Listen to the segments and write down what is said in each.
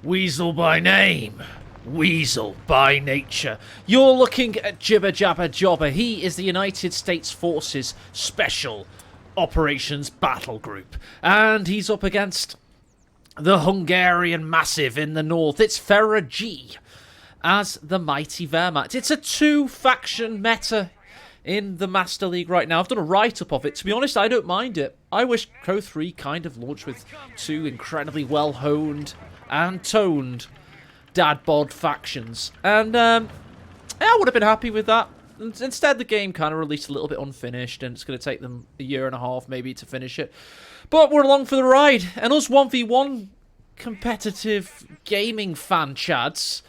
Weasel by name, Weasel by nature. You're looking at Jibber Jabber Jobber. He is the United States Forces Special Operations Battle Group. And he's up against the Hungarian Massive in the north. It's Ferragy as the mighty Wehrmacht. It's a two-faction meta in the Master League right now. I've done a write-up of it. To be honest, I don't mind it. I wish CoH3 kind of launched with two incredibly well-honed and toned dad bod factions. And yeah, I would have been happy with that. Instead, the game kind of released a little bit unfinished, and it's going to take them a year and a half maybe to finish it. But we're along for the ride. And us 1v1 competitive gaming fan chads.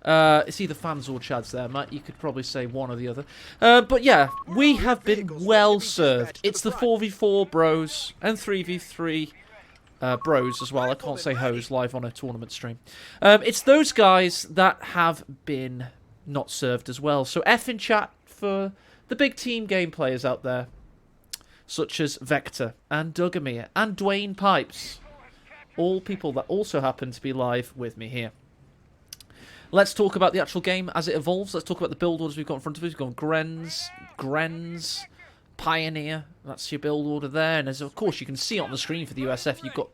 It's either fans or chads there, Matt. You could probably say one or the other. But yeah, we have been well served. It's the 4v4 bros and 3v3 bros as well. I can't say hoes live on a tournament stream. It's those guys that have been not served as well. So F in chat for the big team game players out there, such as Vector and Dugamir and Dwayne Pipes. All people that also happen to be live with me here. Let's talk about the actual game as it evolves. Let's talk about the build orders we've got in front of us. We've got Grenz, Pioneer. That's your build order there. And as of course you can see on the screen for the USF, you've got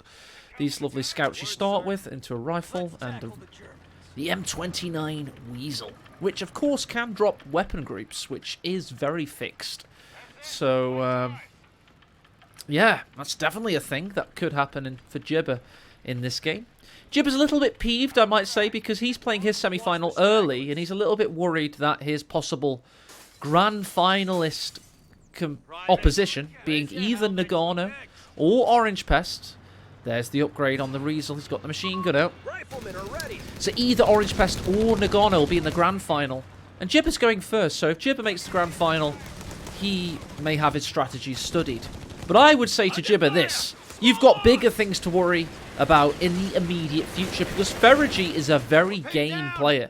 these lovely scouts you start with into a rifle and the M29 Weasel, which of course can drop weapon groups, which is very fixed. So yeah, that's definitely a thing that could happen for Jibber in this game. Jibber's a little bit peeved, I might say, because he's playing his semi-final early, and he's a little bit worried that his possible grand finalist opposition, being either Nagano or orangepest, there's the upgrade on the Weasel, he's got the machine gun out. So either orangepest or Nagano will be in the grand final, and Jibber's going first, so if Jibber makes the grand final, he may have his strategies studied. But I would say to Jibber this: you've got bigger things to worry about in the immediate future, because Ferragy is a very game player.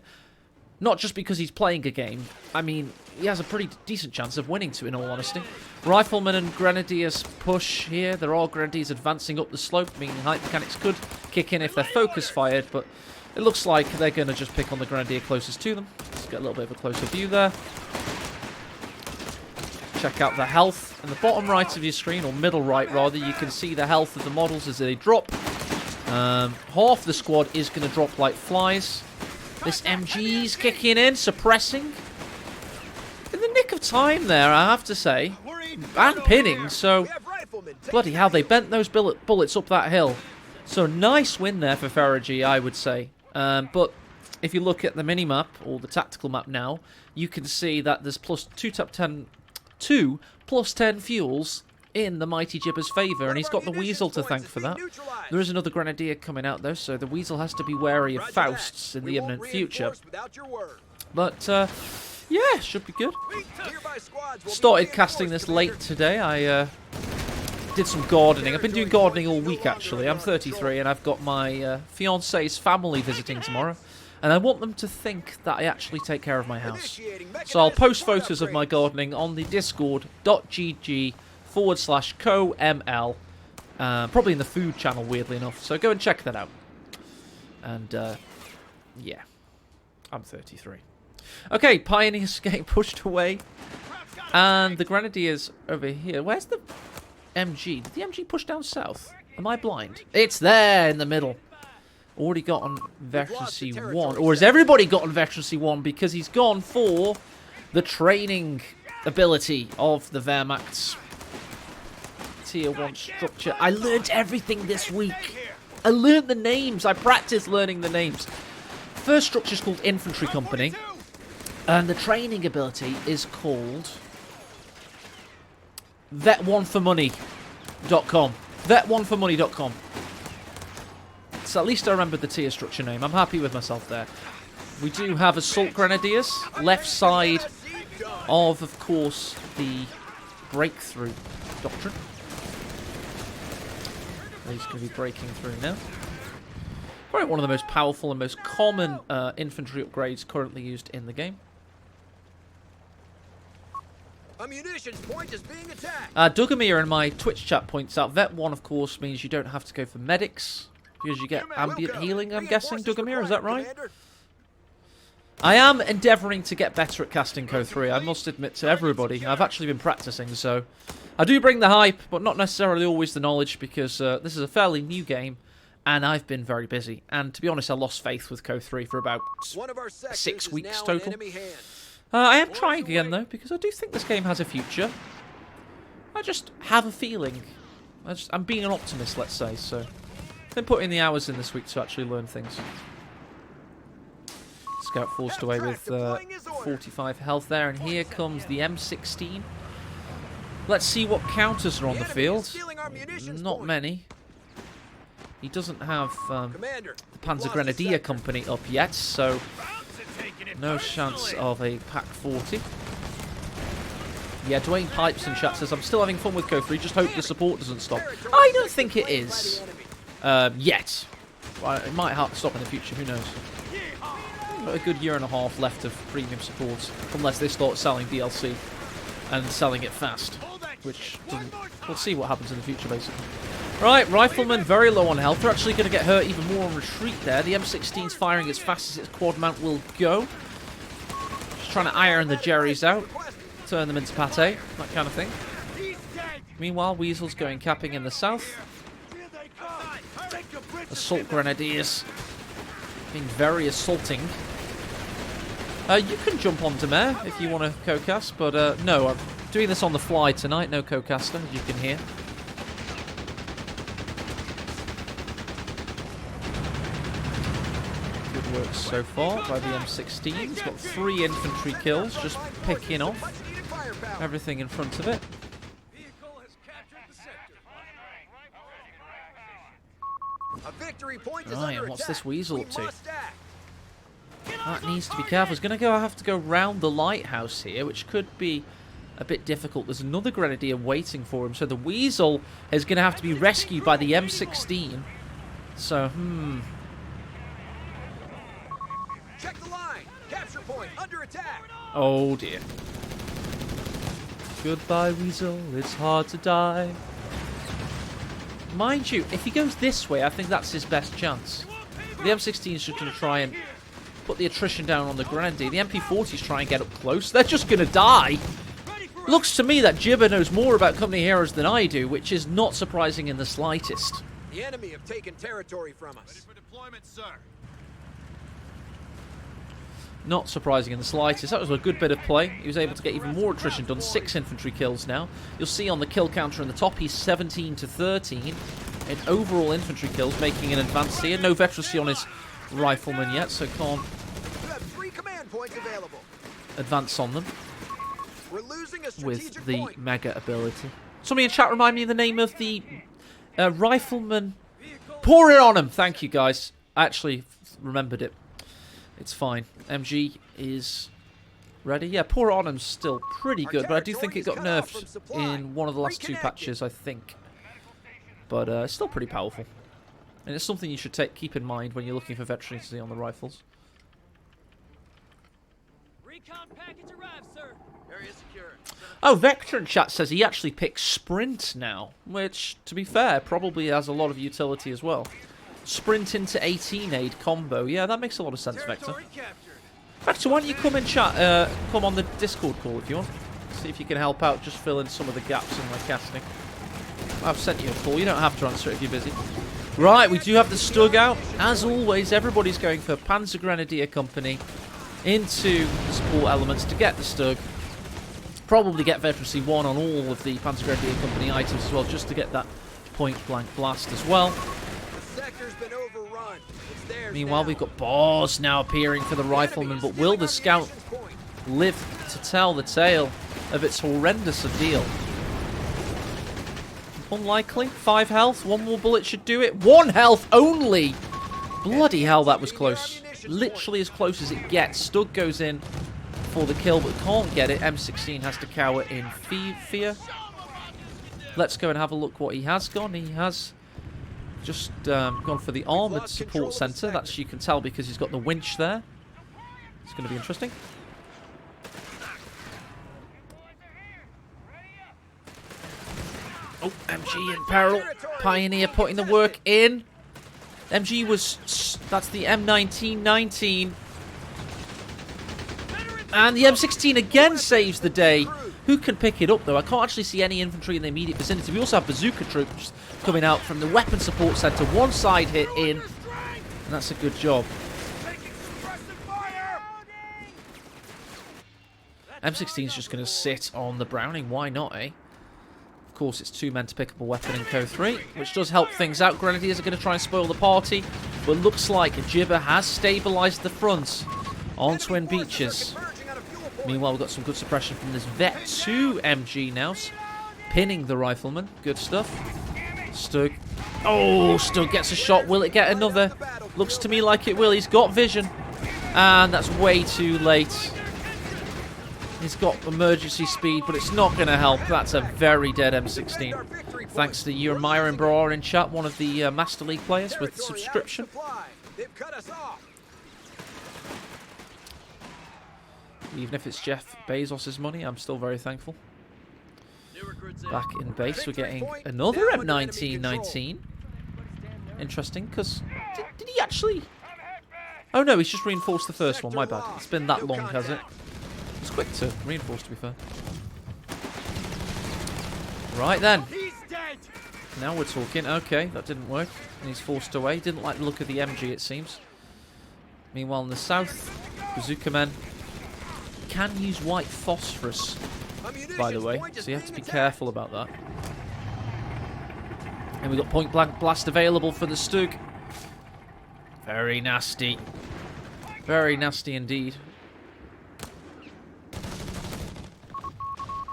Not just because he's playing a game. I mean, he has a pretty decent chance of winning too, in all honesty. Riflemen and Grenadiers push here. There are Grenadiers advancing up the slope, meaning height mechanics could kick in if they're focus fired, but it looks like they're going to just pick on the Grenadier closest to them. Let's get a little bit of a closer view there. Check out the health. In the bottom right of your screen, or middle right rather, you can see the health of the models as they drop. Half the squad is going to drop like flies. This MG's kicking in, suppressing. In the nick of time there, I have to say. And pinning, so bloody hell, they bent those bullets up that hill. So two win there for Ferragy, I would say. But if you look at the mini-map, or the tactical map now, you can see that there's two plus 10 fuels in the mighty Jibber's favour, and he's got the Weasel to thank for that. There is another Grenadier coming out though, so the Weasel has to be wary of Fausts in the imminent future. But yeah, should be good. Started casting this late today. I did some gardening. I've been doing gardening all week actually. I'm 33 and I've got my fiance's family visiting tomorrow. And I want them to think that I actually take care of my house. So I'll post photos of my gardening on the discord.gg/CoH3 ML. Probably in the food channel, weirdly enough. So go and check that out. And, yeah. I'm 33. Okay, Pioneers getting pushed away. And the Grenadiers over here. Where's the MG? Did the MG push down south? Am I blind? It's there in the middle. Already got on Veterancy 1. Or has everybody got on Veterancy 1? Because he's gone for the training ability of the Wehrmacht's Tier 1 structure. I learned everything this week. I learned the names. I practiced learning the names. First structure is called Infantry Company. And the training ability is called vet1formoney.com. vet1formoney.com. So at least I remembered the tier structure name. I'm happy with myself there. We do have Assault Grenadiers. Left side of course, the Breakthrough Doctrine. He's going to be breaking through now. Probably one of the most powerful and most common infantry upgrades currently used in the game. A munitions point is being attacked. Dugamir in my Twitch chat points out Vet 1, of course, means you don't have to go for medics. Because you get ambient We'll go. healing, I'm guessing, Reinforcements Dugamir, is that required, right? Commander. I am endeavouring to get better at casting CoH3, I must admit to everybody. I've actually been practicing, so... I do bring the hype, but not necessarily always the knowledge, because this is a fairly new game, and I've been very busy. And to be honest, I lost faith with CoH3 for about One of our sectors 6 is weeks now in total. enemy hands. I am trying again, though, because I do think this game has a future. I just have a feeling. I'm being an optimist, let's say, so... I've been putting the hours in this week to actually learn things. Scout forced away with 45 health there, and here comes the M16. Let's see what counters are on the field. Not many. He doesn't have Commander, the Panzer Grenadier Company up yet, so no chance of a Pack 40. Yeah, Dwayne Pipes in chat says, I'm still having fun with CoH3, just hope the support doesn't stop. I don't think it is. Yet. Well, it might have to stop in the future, who knows. Got a good year and a half left of premium support, unless they start selling DLC and selling it fast, which we'll see what happens in the future, basically. Right, Rifleman very low on health. They're actually going to get hurt even more on retreat there. The M16's firing as fast as its quad mount will go. Just trying to iron the Jerrys out, turn them into pate, that kind of thing. Meanwhile, Weasel's going capping in the south. Assault Grenadiers being very assaulting. You can jump onto Mare if you want to co-cast, but no, I'm doing this on the fly tonight, no co-caster, as you can hear. Good work so far by the M16. It's got 3 infantry kills, just picking off everything in front of it. A victory point is Right, under and what's attack. this Weasel We up to? must act. That needs to be careful. It's going to have to go round the lighthouse here, which could be a bit difficult. There's another Grenadier waiting for him, so the Weasel is going to have to be rescued by the M16. So, Check the line. Capture point under attack. Oh dear. Goodbye, Weasel. It's hard to die. Mind you, if he goes this way, I think that's his best chance. The M16 is just going to try and put the attrition down on the Grenadier. The MP40s try and get up close. They're just going to die. Looks to me that Jibber knows more about company heroes than I do, which is not surprising in the slightest. The enemy have taken territory from us. Ready for deployment, sir. Not surprising in the slightest. That was a good bit of play. He was able to get even more attrition done. 6 infantry kills now. You'll see on the kill counter in the top, he's 17 to 13 in overall infantry kills, making an advance here. No veterancy on his rifleman yet, so can't You have 3 command points available. advance on them We're losing a with strategic the point. mega ability. Somebody in chat remind me of the name of the rifleman. Pour it on him! Thank you, guys. I actually remembered it. It's fine. MG is ready. Yeah, Pour It On Him's still pretty good, but I do think it got nerfed in one of the last 2 patches, I think. But it's still pretty powerful. And it's something you should keep in mind when you're looking for veterancy on the rifles. Recon package arrived, sir. Area secure. Oh, Veteran Chat says he actually picks Sprint now, which, to be fair, probably has a lot of utility as well. Sprint into 18 aid combo. Yeah, that makes a lot of sense, Vector. Territory captured. Vector, why don't you come and chat, come on the Discord call if you want. See if you can help out, just fill in some of the gaps in my casting. I've sent you a call. You don't have to answer it if you're busy. Right, we do have the Stug out. As always, everybody's going for Panzer Grenadier Company into the support elements to get the Stug. Probably get Veterancy 1 on all of the Panzer Grenadier Company items as well, just to get that point-blank blast as well. The sector's been overrun. It's theirs Meanwhile, now. we've got Boz now appearing for the Rifleman, but will the Scout live to tell the tale of its horrendous ordeal? Unlikely. 5 health. 1 more bullet should do it. 1 health only! Bloody hell, that was close. Literally as close as it gets. Stug goes in for the kill, but can't get it. M16 has to cower in fear. Let's go and have a look what he has gone. He has just gone for the armoured support centre. That's, you can tell, because he's got the winch there. It's going to be interesting. Oh, MG in peril. Pioneer putting the work in. MG was... That's the M1919. And the M16 again saves the day. Who can pick it up, though? I can't actually see any infantry in the immediate vicinity. We also have bazooka troops coming out from the weapon support center. One side hit in. And that's a good job. M16 is just going to sit on the Browning. Why not, eh? Of course, it's 2 men to pick up a weapon in CoH3, which does help things out. Grenadiers are going to try and spoil the party. But looks like Jibber has stabilized the front on Twin Beaches. Meanwhile, we've got some good suppression from this Vet 2 MG now. Pinning the rifleman. Good stuff. Stug. Oh, Stug gets a shot. Will it get another? Looks to me like it will. He's got vision. And that's way too late. He's got emergency speed, but it's not going to help. That's a very dead M16. Thanks to Jeremiah and Bra in chat, one of the Master League players with subscription. Even if it's Jeff Bezos' money, I'm still very thankful. Back in base, we're getting another M1919. Interesting, because... Did he actually... Oh no, he's just reinforced the first one, my bad. It's been that long, has it? It's quick to reinforce, to be fair. Right then. Now we're talking. Okay, that didn't work. And he's forced away. Didn't like the look of the MG, it seems. Meanwhile, in the south, bazooka men can use white phosphorus, by the way, so you have to be careful about that. And we've got point blank blast available for the Stug. Very nasty. Very nasty indeed.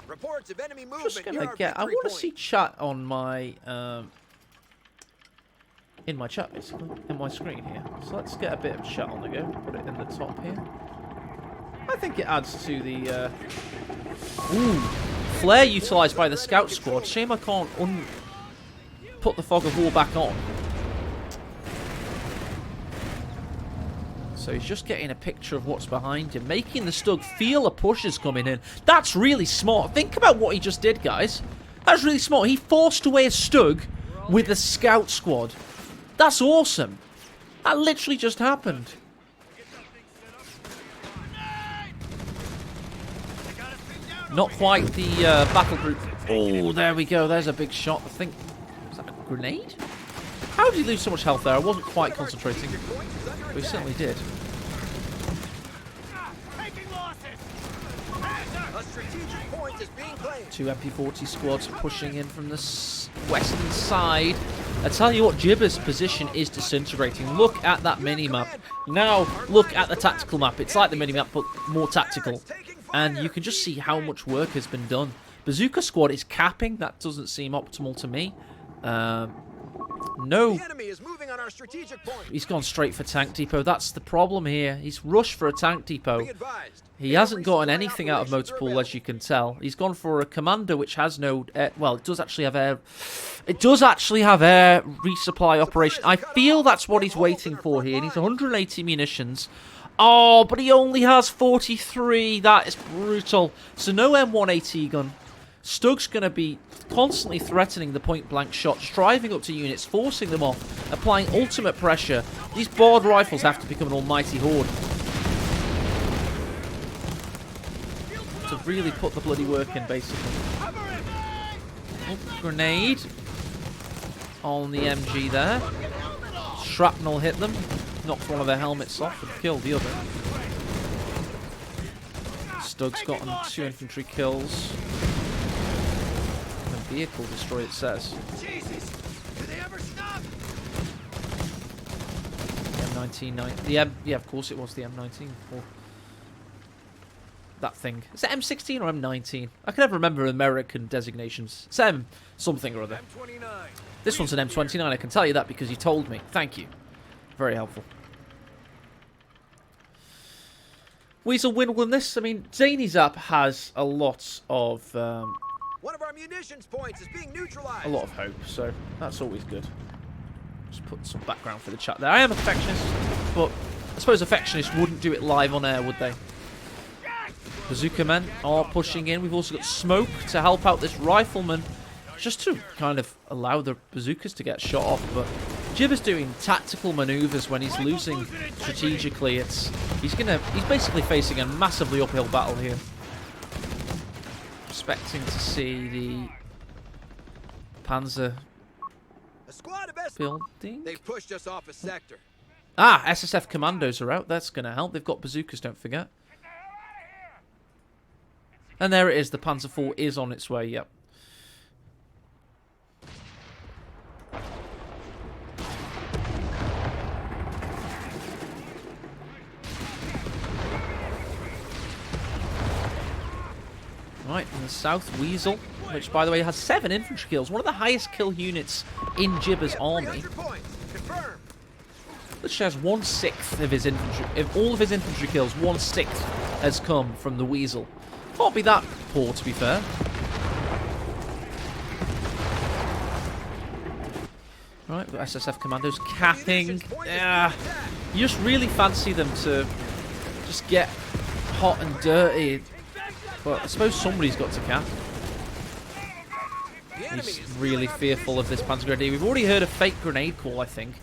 Reports of enemy movement. Just gonna get... I want to see chat on my... in my chat, basically. In my screen here. So let's get a bit of chat on the go. Put it in the top here. I think it adds to the... Ooh. Flare utilised by the scout squad. Shame I can't put the fog of war back on. So he's just getting a picture of what's behind him. Making the Stug feel a push is coming in. That's really smart. Think about what he just did, guys. That's really smart. He forced away a Stug with a scout squad. That's awesome. That literally just happened. Not quite the battle group. Oh, there we go. There's a big shot. I think... Was that a grenade? How did he lose so much health there? I wasn't quite concentrating. But he certainly did. Two MP40 squads pushing in from the western side. I tell you what, Jibber's position is disintegrating. Look at that mini-map. Now, look at the tactical map. It's like the mini-map, but more tactical. And you can just see how much work has been done. Bazooka squad is capping. That doesn't seem optimal to me. No. He's gone straight for tank depot. That's the problem here. He's rushed for a tank depot. He hasn't gotten anything out of Motorpool, as you can tell. He's gone for a commander which has no... well, it does actually have air... It does actually have air resupply operation. I feel that's what he's waiting for here. He needs 180 munitions. Oh, but he only has 43. That is brutal. So no M1AT gun. Stug's going to be constantly threatening the point-blank shots, driving up to units, forcing them off, applying ultimate pressure. These barred rifles have to become an almighty horde to really put the bloody work in, basically. Oh, grenade on the MG there. Shrapnel hit them, knocked one of their helmets off and killed the other. Stug's gotten 2 infantry kills. Vehicle destroyed, it says. Jesus! Do they ever stop? M19... yeah, of course it was the M19. Or that thing. Is it M16 or M19? I can never remember American designations. It's M something or other. M29. This one's an M29, I can tell you that because you told me. Thank you. Very helpful. Weasel win this. I mean, Zany's app has a lot of... one of our munitions points is being neutralized. a lot of hope, so that's always good. Just put some background for the chat there. I am a perfectionist, but I suppose affectionists wouldn't do it live on air, would they? Bazooka men are pushing in. We've also got smoke to help out this rifleman, just to kind of allow the bazookas to get shot off, but Jibber's doing tactical maneuvers when he's losing strategically. He's basically facing a massively uphill battle here. Expecting to see the Panzer A squad of building. They've pushed us off a sector. Ah, SSF commandos are out. That's going to help. They've got bazookas, don't forget. And there it is. The Panzer IV is on its way. Yep. Right, in the south, Weasel, which, by the way, has 7 infantry kills. One of the highest kill units in Jibber's army. Which has 1/6 of his infantry. If all of his infantry kills, 1/6 has come from the Weasel. Can't be that poor, to be fair. Right, we've got SSF commandos capping. You just really fancy them to just get hot and dirty. But I suppose somebody's got to cap. He's really fearful of this Panzer Grenadier. We've already heard a fake grenade call, I think.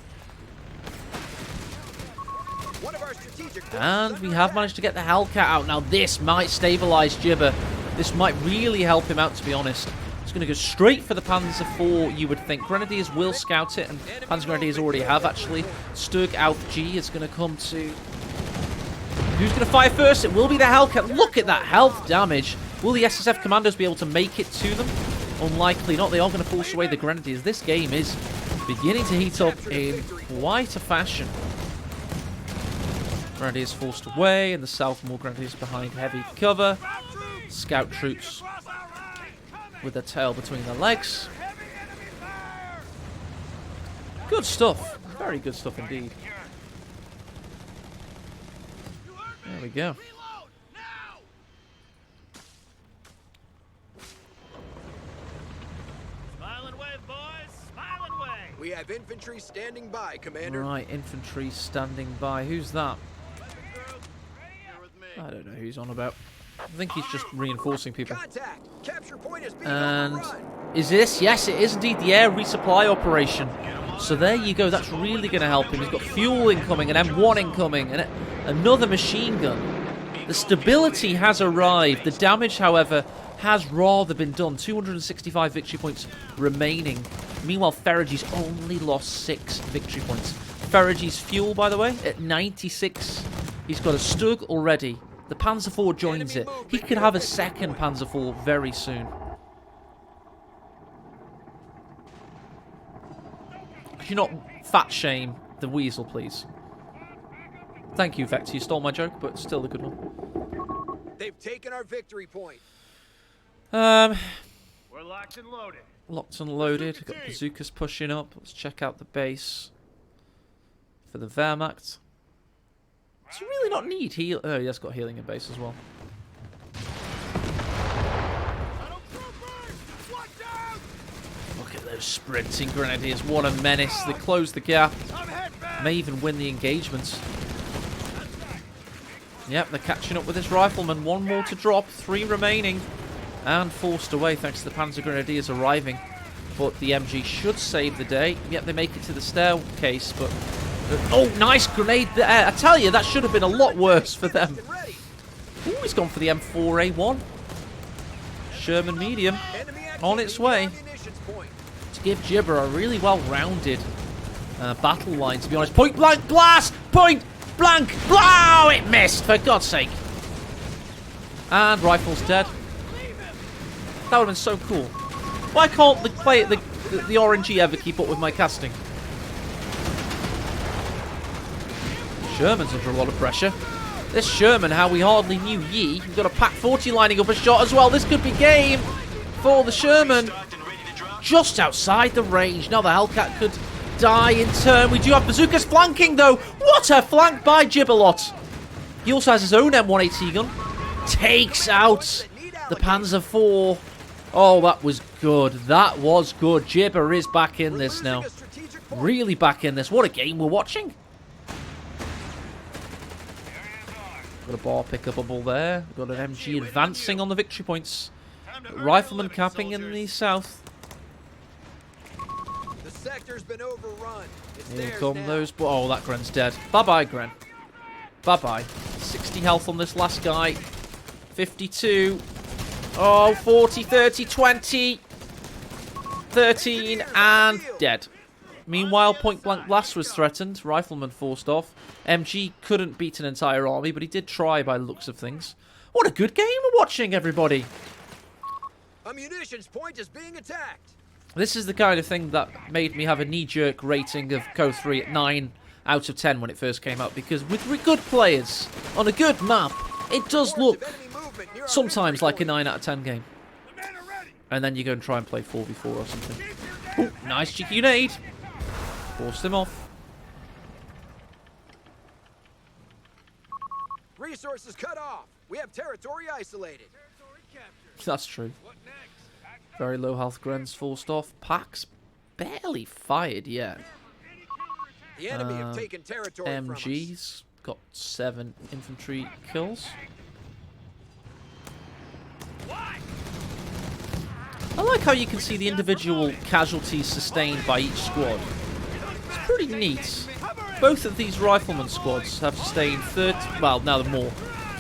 And we have managed to get the Hellcat out. Now this might stabilise Jibber. This might really help him out, to be honest. It's going to go straight for the Panzer IV, you would think. Grenadiers will scout it, and Panzer Grenadiers already have, actually. Stug Auf G is going to come to... Who's going to fire first? It will be the Hellcat. Look at that health damage. Will the SSF commandos be able to make it to them? Unlikely not. They are going to force away the Grenadiers. This game is beginning to heat up in quite a fashion. Grenadiers forced away. In the south, more Grenadiers behind heavy cover. Scout troops with their tail between their legs. Good stuff. Very good stuff indeed. There we go. Smile and wave, boys. Smile and wave. We have infantry standing by, Commander. Right, infantry standing by. Who's that? I don't know who he's on about. I think he's just reinforcing people. Contact. Capture point is being And overrun. is this? Yes, it is indeed the air resupply operation. So there you go. That's really going to help him. He's got fuel incoming, an M1 incoming, and another machine gun. The stability has arrived. The damage, however, has rather been done. 265 victory points remaining. Meanwhile, Ferrigy's only lost 6 victory points. Ferrigy's fuel, by the way, at 96. He's got a Stug already. The Panzer IV joins it. He could have a second Panzer IV very soon. Could you not fat shame the Weasel, please? Thank you, Vector. You stole my joke, but still a good one. They've taken our victory point. We're locked and loaded. Locked and loaded. We've got bazookas pushing up. Let's check out the base for the Wehrmacht. Does he really not need heal? Oh, he has got healing in base as well. Look at those sprinting Grenadiers. What a menace. They close the gap. May even win the engagement. Yep, they're catching up with this rifleman. 1 more to drop. 3 remaining. And forced away thanks to the Panzer Grenadiers arriving. But the MG should save the day. Yep, they make it to the staircase, but... Oh, nice grenade there. I tell you, that should have been a lot worse for them. Ooh, he's gone for the M4A1. Sherman medium on its way to give Jibber a really well-rounded battle line, to be honest. Point blank blast! Point blank! Oh, it missed, for God's sake. And rifle's dead. That would have been so cool. Why can't the orangey ever keep up with my casting? Sherman's under a lot of pressure. This Sherman, how we hardly knew ye. We've got a Pack 40 lining up a shot as well. This could be game for the Sherman. Just outside the range. Now the Hellcat could die in turn. We do have bazookas flanking, though. What a flank by Gibberlot. He also has his own M1AT gun. Takes out the Panzer IV. Oh, that was good. That was good. Jibber is back in this now. Really back in this. What a game we're watching. Got a bar pickupable there. Got an MG advancing on the victory points. Rifleman capping in the south. sector's been overrun. It's Here theirs come now. those. Oh, that Gren's dead. Bye-bye, Gren. Bye-bye. 60 health on this last guy. 52. Oh, 40, 30, 20. 13, and dead. Meanwhile, point-blank blast was threatened. Rifleman forced off. MG couldn't beat an entire army, but he did try by the looks of things. What a good game we're watching, everybody. A munitions point is being attacked. This is the kind of thing that made me have a knee-jerk rating of CoH3 at 9 out of 10 when it first came out, because with good players on a good map, it does look sometimes like a 9 out of 10 game. And then you go and try and play 4v4 or something. Ooh, nice cheeky nade. Forced him off. Resources cut off. We have territory isolated. That's true. Very low health Grens forced off. Packs barely fired yet. The enemy have taken territory from us. MG's got 7 infantry kills. I like how you can see the individual casualties sustained by each squad. It's pretty neat. Both of these rifleman squads have sustained 30, well, now they're more,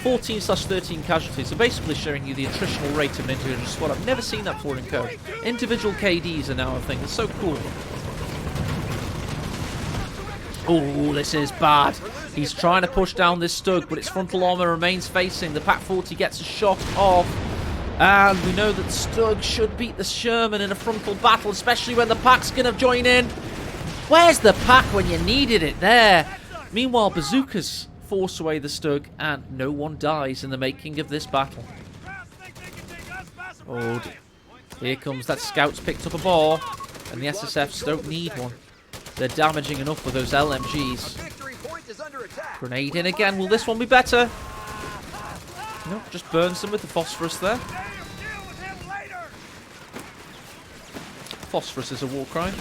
14/13 casualties. So basically showing you the attritional rate of an individual squad. I've never seen that before in CoH. Individual KDs are now a thing. It's so cool. Oh, this is bad. He's trying to push down this Stug, but its frontal armor remains facing. The Pak-40 gets a shot off. And we know that Stug should beat the Sherman in a frontal battle, especially when the Pak's going to join in. Where's the Pak when you needed it there? Meanwhile, bazookas force away the Stug, and no one dies in the making of this battle. Oh, here comes that Scout's picked up a ball, and the SSFs don't need one. They're damaging enough with those LMGs. Grenade in again. Will this one be better? No, just burns them with the phosphorus there. Phosphorus is a war crime.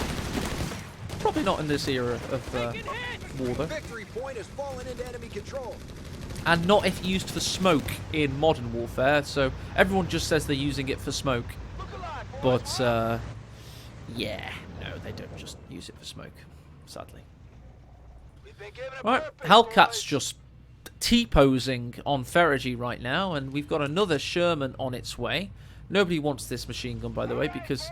Probably not in this era of war, though. Victory point has fallen into enemy control. And not if used for smoke in modern warfare. So everyone just says they're using it for smoke. But, yeah. No, they don't just use it for smoke, sadly. Right, Hellcat's just T-posing on Ferrigy right now, and we've got another Sherman on its way. Nobody wants this machine gun, by the way, because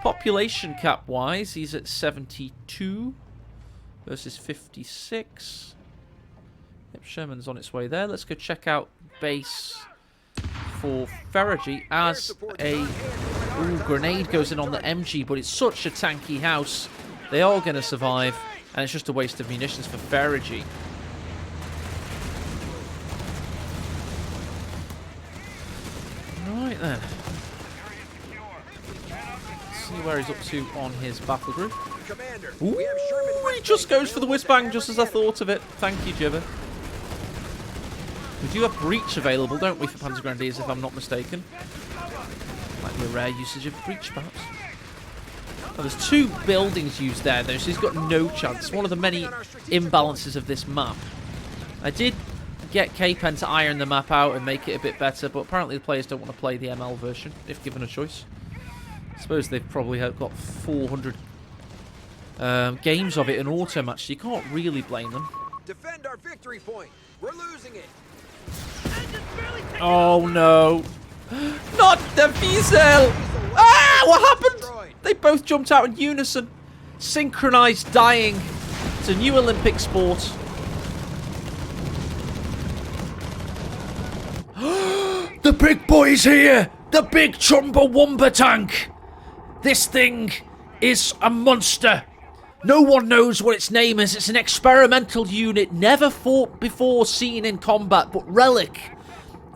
population cap-wise, he's at 72 versus 56. Yep, Sherman's on its way there. Let's go check out base for Ferrigy as a... Ooh, grenade goes in on the MG, but it's such a tanky house. They are going to survive, and it's just a waste of munitions for Ferrigy. Right then. See where he's up to on his battle group. Ooh, he just goes for the whiz-bang just as I thought of it. Thank you, Jibber. We do have breach available, don't we, for Panzer Grenadiers, if I'm not mistaken. Might be a rare usage of breach, perhaps. Oh, there's 2 buildings used there, though, so he's got no chance. One of the many imbalances of this map. I did get K-Pen to iron the map out and make it a bit better, but apparently the players don't want to play the ML version, if given a choice. I suppose they've probably got 400 games of it in auto match, so you can't really blame them. Defend our victory point. We're losing it. Oh no. Not the Wiesel! Ah, what happened? They both jumped out in unison. Synchronized dying. It's a new Olympic sport. The big boy's here! The big Chumbawamba tank! This thing is a monster. No one knows what its name is. It's an experimental unit never fought before seen in combat, but Relic,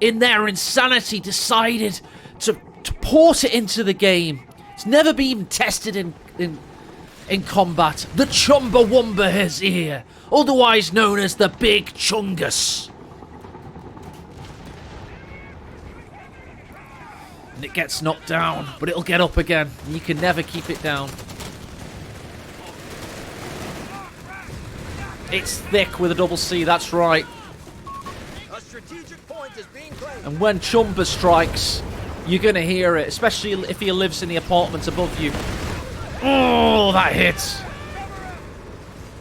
in their insanity, decided to port it into the game. It's never been tested in combat. The Chumbawamba is here, otherwise known as the Big Chungus. And it gets knocked down, but it'll get up again, and you can never keep it down. It's thick with a double C, that's right. A strategic point is being claimed. And when Chumba strikes, you're going to hear it, especially if he lives in the apartment above you. Oh, that hits.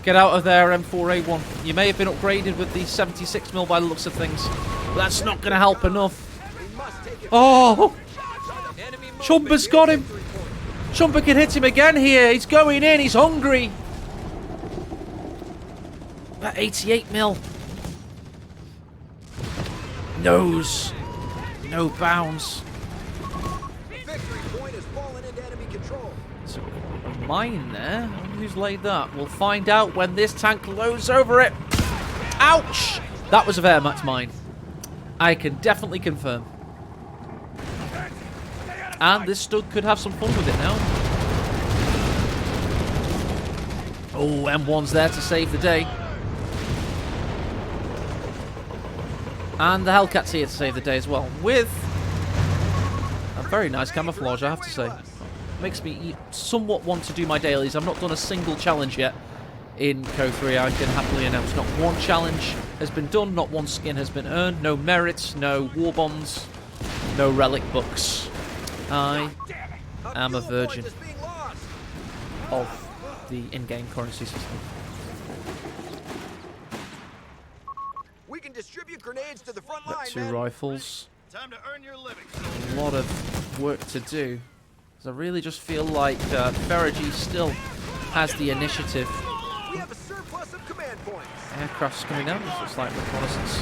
Get out of there, M4A1. You may have been upgraded with the 76mm by the looks of things, but that's not going to help enough. Oh! Chumba's got him. Chumba can hit him again here. He's going in. He's hungry. That 88mm. Nose. No bounds. So, a mine there. Who's laid that? We'll find out when this tank loads over it. Ouch! That was a Wehrmacht mine. I can definitely confirm. And this Stug could have some fun with it now. Oh, M1's there to save the day. And the Hellcat's here to save the day as well. With a very nice camouflage, I have to say. Makes me somewhat want to do my dailies. I've not done a single challenge yet in CoH3. I can happily announce not one challenge has been done, not one skin has been earned, no merits, no war bonds, no relic books. I am a virgin of the in-game currency system. We can distribute grenades to the front line. Got 2 rifles. Time to earn your living. A lot of work to do. Because I really just feel like Ferrigy still has the initiative. We have a surplus of command points. Aircraft's coming down. This looks like reconnaissance.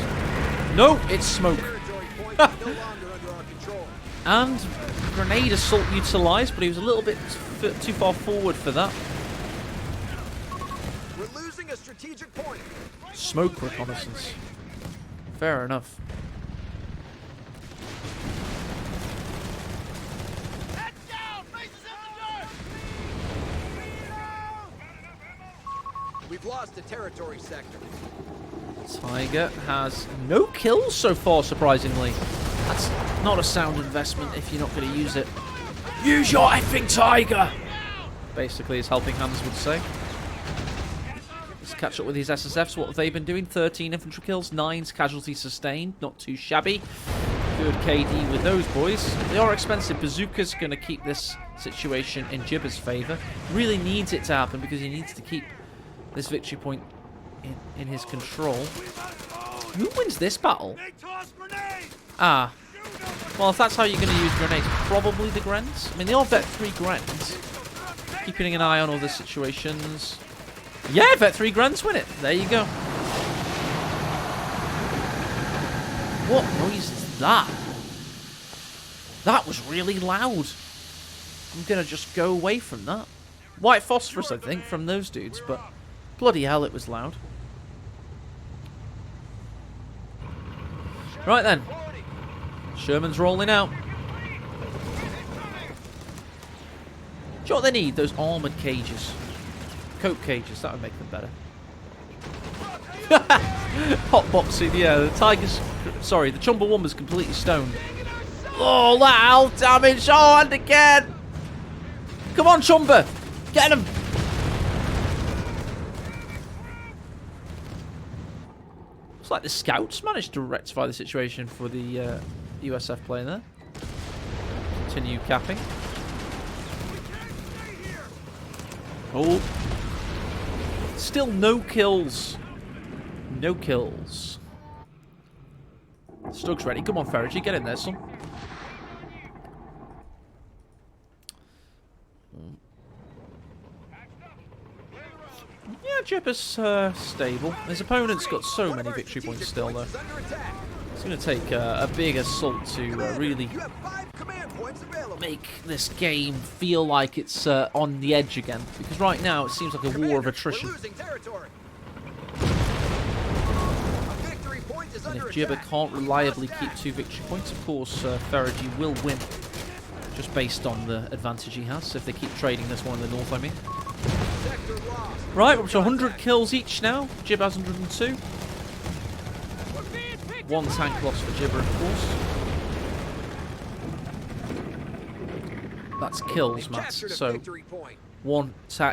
No, it's smoke. Territory point is no longer under our control. And grenade assault utilised, but he was a little bit too far forward for that. We're losing a strategic point. Smoke reconnaissance. Fair enough. Head down! Faces in the dirt! We've lost a territory sector. Tiger has no kills so far, surprisingly. That's not a sound investment if you're not going to use it. Use your effing Tiger! Basically, as Helping Hands would say. Let's catch up with these SSFs. What have they been doing? 13 infantry kills, 9 casualties sustained. Not too shabby. Good KD with those boys. They are expensive. Bazooka's going to keep this situation in Jibber's favour. Really needs it to happen because he needs to keep this victory point in his control. Who wins this battle? Ah. Well, if that's how you're going to use grenades, probably the Grens. I mean, they all vet 3 Grens. Keeping an eye on all the situations. Yeah, vet 3 Grens win it. There you go. What noise is that? That was really loud. I'm going to just go away from that. White phosphorus, I think, from those dudes, but bloody hell, it was loud. Right then. Sherman's rolling out. Do you know what they need? Those armoured cages. Coke cages, that would make them better. Hotboxing, yeah, the Tiger's... Sorry, the Chumbawamba's completely stoned. Oh, that health damage! Oh, and again! Come on, Chumba! Get him! Looks like the scouts managed to rectify the situation for the USF player there. Continue capping. Oh. Still no kills. No kills. Stug's ready. Come on, Ferrigy. Get in there, son. Yeah, Jibber's stable. His opponent's got so many victory points still, though. It's going to take a big assault to really make this game feel like it's on the edge again. Because right now it seems like a war of attrition. And if Jibber can't reliably keep 2 victory points, of course, Ferrigy will win. Just based on the advantage he has, if they keep trading this one in the north, I mean. Right, we're up to 100 kills each now. Jibber has 102. 1 tank loss for Jibber, of course. That's kills, Matt. So,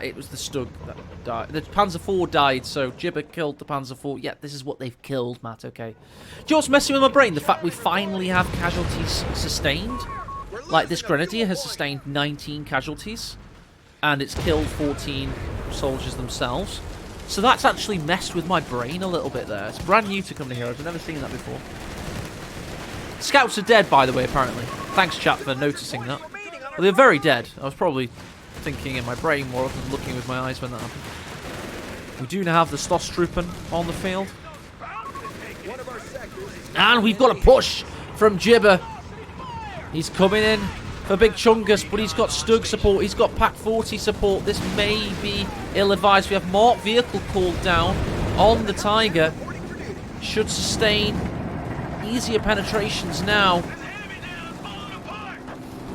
it was the Stug that died. The Panzer IV died, so Jibber killed the Panzer IV. Yeah, this is what they've killed, Matt, okay. Do you know what's messing with my brain? The fact we finally have casualties sustained. Like, this Grenadier has sustained 19 casualties. and it's killed 14 soldiers themselves. So that's actually messed with my brain a little bit there. It's brand new to Company Heroes. I've never seen that before. Scouts are dead, by the way, apparently. Thanks, chat, for noticing that. Well, they're very dead. I was probably thinking in my brain more than looking with my eyes when that happened. We do now have the Stosstroopen on the field. And we've got a push from Jibber. He's coming in for Big Chungus, but he's got Stug support. He's got Pack 40 support. This may be ill-advised. We have Mark Vehicle called down on the Tiger. Should sustain easier penetrations now.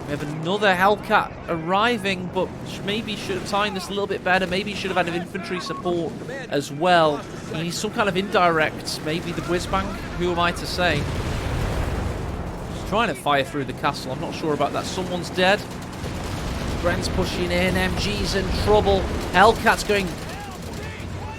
We have another Hellcat arriving, but maybe should have timed this a little bit better. Maybe should have had infantry support as well. He needs some kind of indirect, maybe the Whizbang. Who am I to say? He's trying to fire through the castle. I'm not sure about that. Someone's dead. Brent's pushing in. MG's in trouble. Hellcat's going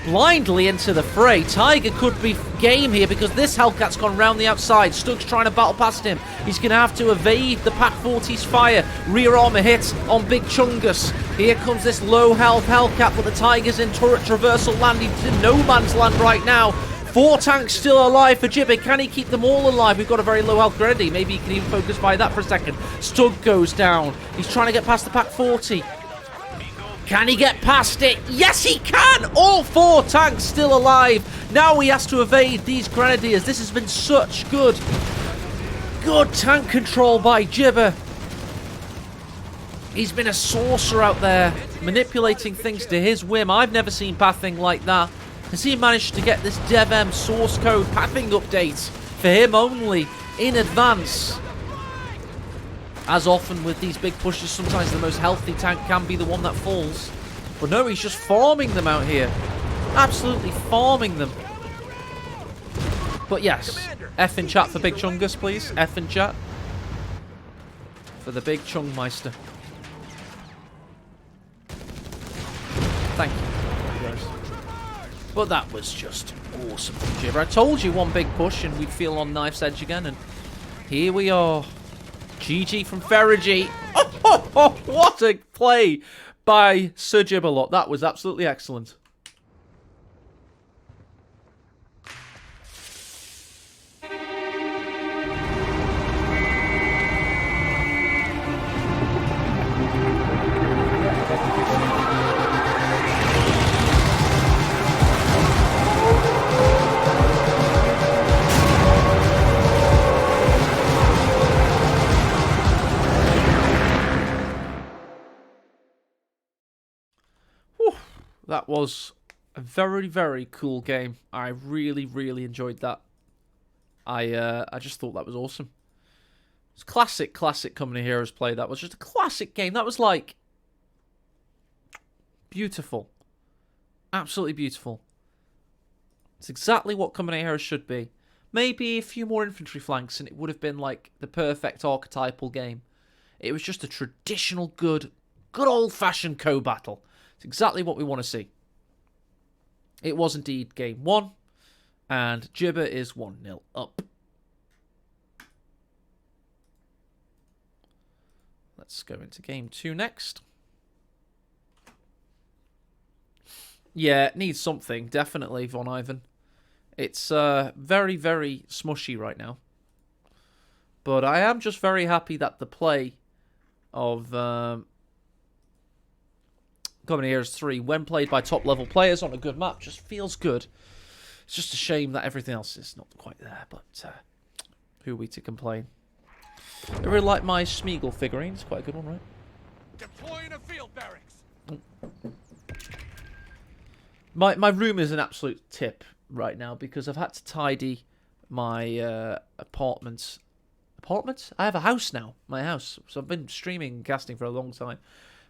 blindly into the fray. Tiger could be game here because this Hellcat's gone round the outside. Stug's trying to battle past him. He's going to have to evade the Pack 40's fire. Rear armor hit on Big Chungus. Here comes this low health Hellcat, but the Tiger's in turret traversal land. He's in no man's land right now. 4 tanks still alive for Jibber. Can he keep them all alive? We've got a very low health Grenadier. Maybe he can even focus by that for a second. Stug goes down. He's trying to get past the Pack 40. Can he get past it? Yes, he can! All 4 tanks still alive. Now he has to evade these Grenadiers. This has been such good tank control by Jibber. He's been a sorcerer out there, manipulating things to his whim. I've never seen pathing like that. Has he managed to get this DevM source code pathing update for him only in advance? As often with these big pushes, sometimes the most healthy tank can be the one that falls. But no, he's just farming them out here. Absolutely farming them. But yes, F in chat for Big Chungus, please. F in chat for the Big Chungmeister. Thank you, guys. But that was just awesome from Jibber. I told you one big push and we'd feel on knife's edge again, and here we are. GG from Ferrigy. Oh, what a play by Sir Jibberlot. That was absolutely excellent. That was a very, very cool game. I really, really enjoyed that. I just thought that was awesome. It's classic Company Heroes play. That was just a classic game. That was like beautiful. Absolutely beautiful. It's exactly what Company Heroes should be. Maybe a few more infantry flanks and it would have been like the perfect archetypal game. It was just a traditional good old-fashioned co-battle. It's exactly what we want to see. It was indeed game 1, and Jibber is 1-0 up. Let's go into game 2 next. Yeah, it needs something, definitely, Von Ivan. It's very, very smushy right now. But I am just very happy that the play of Company Heroes 3, when played by top-level players on a good map, just feels good. It's just a shame that everything else is not quite there, but who are we to complain? I really like my Smeagol figurine. It's quite a good one, right? Deploying a field barracks. My room is an absolute tip right now because I've had to tidy my apartment. Apartment? I have a house now, my house. So I've been streaming and casting for a long time.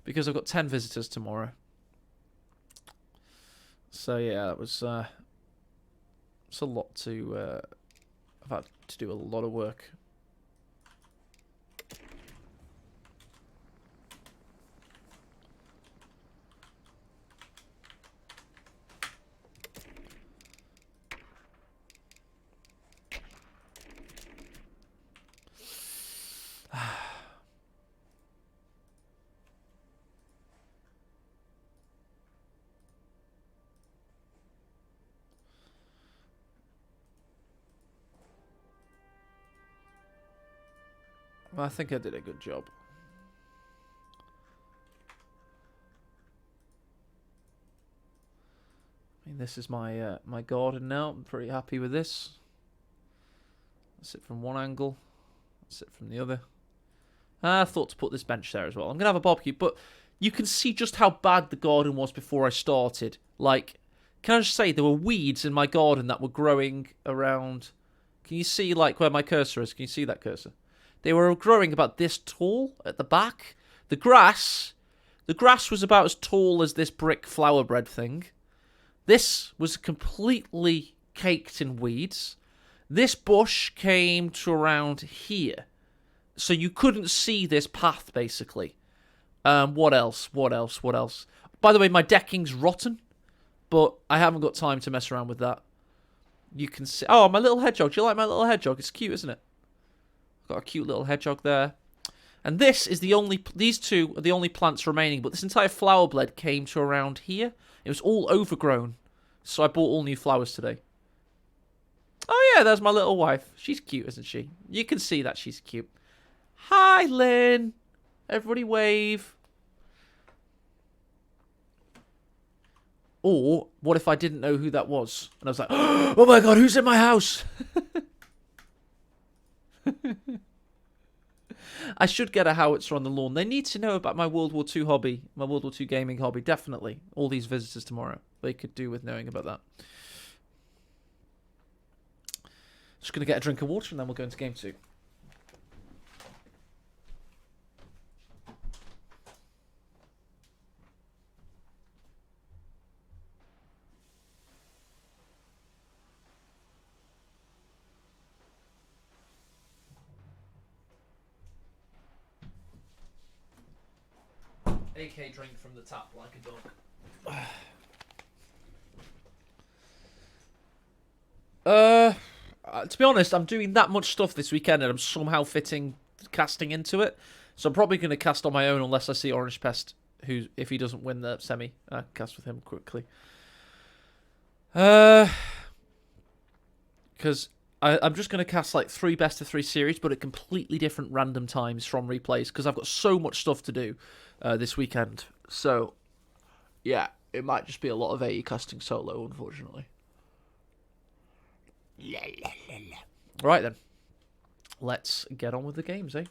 Because I've got 10 visitors tomorrow. So yeah, that was it's a lot to I've had to do a lot of work. I think I did a good job. I mean, this is my my garden now. I'm pretty happy with this. That's it from one angle. That's it from the other. I thought to put this bench there as well. I'm going to have a barbecue, but you can see just how bad the garden was before I started. Like, can I just say, there were weeds in my garden that were growing around... Can you see, like, where my cursor is? Can you see that cursor? They were growing about this tall at the back. The grass was about as tall as this brick flower bread thing. This was completely caked in weeds. This bush came to around here. So you couldn't see this path, basically. What else? By the way, my decking's rotten. But I haven't got time to mess around with that. You can see... Oh, my little hedgehog. Do you like my little hedgehog? It's cute, isn't it? Got a cute little hedgehog there. And this is the only... These two are the only plants remaining. But this entire flower bed came to around here. It was all overgrown. So I bought all new flowers today. Oh, yeah, there's my little wife. She's cute, isn't she? You can see that she's cute. Hi, Lynn. Everybody wave. Or, what if I didn't know who that was? And I was like, oh my god, who's in my house? I should get a howitzer on the lawn. They need to know about my World War II hobby. My World War II gaming hobby, definitely. All these visitors tomorrow. They could do with knowing about that. Just going to get a drink of water and then we'll go into game 2. AK drink from the tap like a dog. To be honest, I'm doing that much stuff this weekend and I'm somehow fitting casting into it. So I'm probably going to cast on my own unless I see orangepest, who, if he doesn't win the semi, I cast with him quickly. Because I'm just going to cast like 3 best of 3 series, but at completely different random times from replays, because I've got so much stuff to do this weekend. So, yeah, it might just be a lot of AE casting solo, unfortunately. Right then, let's get on with the games, eh?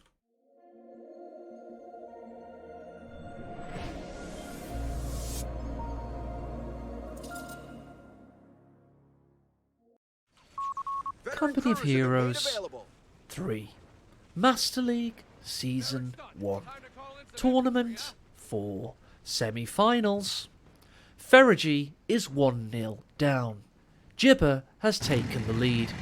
Company of Heroes 3 Master League Season 1 Tournament 4 Semi-finals. Ferrigy is 1-0 down. Jibber has taken the lead.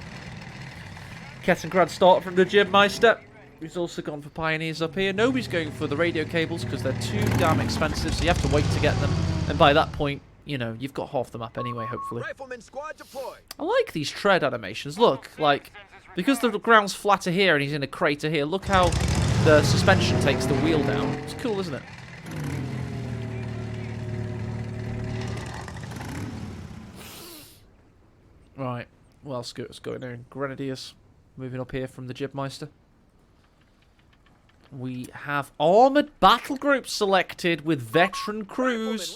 Kettengrad start from the Jibmeister, who's also gone for Pioneers up here. Nobody's going for the radio cables because they're too damn expensive, so you have to wait to get them. And by that point, you know, you've got half the map anyway, hopefully. Rifleman squad deployed. I like these tread animations. Look, like, because the ground's flatter here and he's in a crater here, look how the suspension takes the wheel down. It's cool, isn't it? Right, what else is going on? Grenadiers moving up here from the Jibmeister. We have armoured battle groups selected with veteran crews.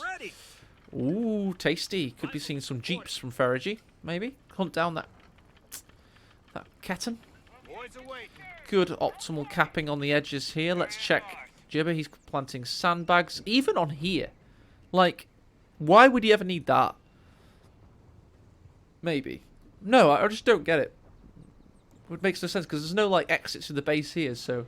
Ooh, tasty. Could be seeing some jeeps from Ferrigy, maybe. Hunt down that Ketten. Good optimal capping on the edges here. Let's check Jibber. He's planting sandbags, even on here. Like, why would he ever need that? Maybe. No, I just don't get it. It makes no sense, because there's no, like, exit to the base here, so...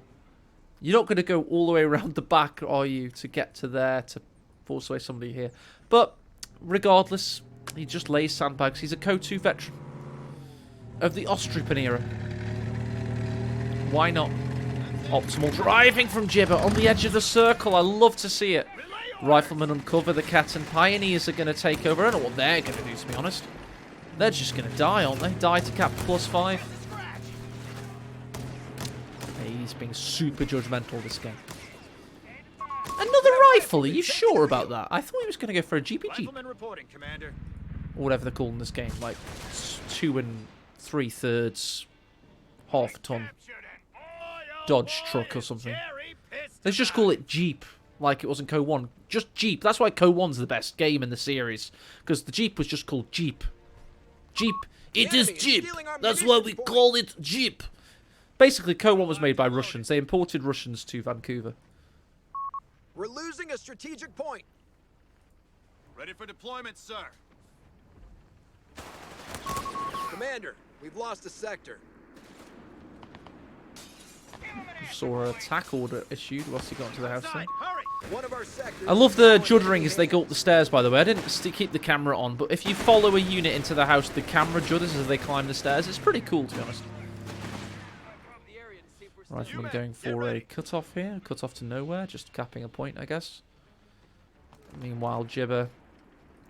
You're not going to go all the way around the back, are you, to get to there, to force away somebody here. But, regardless, he just lays sandbags. He's a CoH3 veteran of the Ostroupen era. Why not? Optimal driving from Jibber on the edge of the circle. I love to see it. Riflemen uncover the cat, and Pioneers are going to take over. I don't know what they're going to do, to be honest. They're just going to die, aren't they? Die to cap +5. He's being super judgmental this game. Another rifle? Are you sure about that? I thought he was going to go for a GP Jeep. Reporting, Commander. Or whatever they're called in this game. Like 2 3/3 half a ton. Dodge truck or something. Let's just call it Jeep, like it was in Co1. Just Jeep. That's why Co1's the best game in the series, because the Jeep was just called Jeep. Jeep. It is Jeep. That's why we call it Jeep. Basically, Co1 was made by Russians. They imported Russians to Vancouver. We're losing a strategic point. Ready for deployment, sir. Commander, we've lost a sector. Saw an attack order issued whilst he got into the house there. Hurry! One of our sectors. I love the juddering as they go up the stairs, by the way. I didn't keep the camera on, but if you follow a unit into the house, the camera judders as they climb the stairs. It's pretty cool, to be honest. Right, I'm going for a cut-off here. Cut-off to nowhere, just capping a point, I guess. Meanwhile, Jibber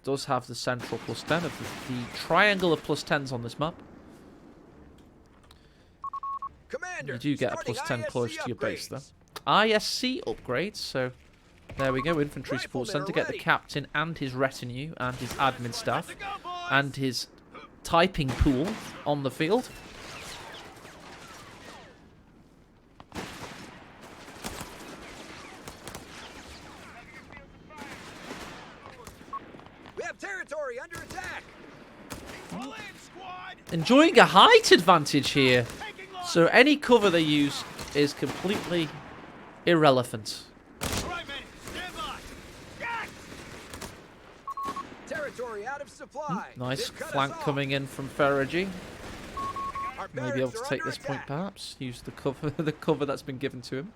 does have the central +10 of the triangle of +10s on this map. Commander, You do get a +10 close to your base, though. upgrades. ISC upgrades, so there we go. Infantry support centre. Get the captain and his retinue and his admin staff and his typing pool on the field. We have territory under attack. Pull in, squad! Enjoying a height advantage here. So any cover they use is completely irrelevant. All right, men, stand by. Yes! Territory out of supply. Nice They've cut us flank off. coming in from Ferrigy. Our Maybe able barracks to are take under this point attack. perhaps. Use the cover the cover that's been given to him.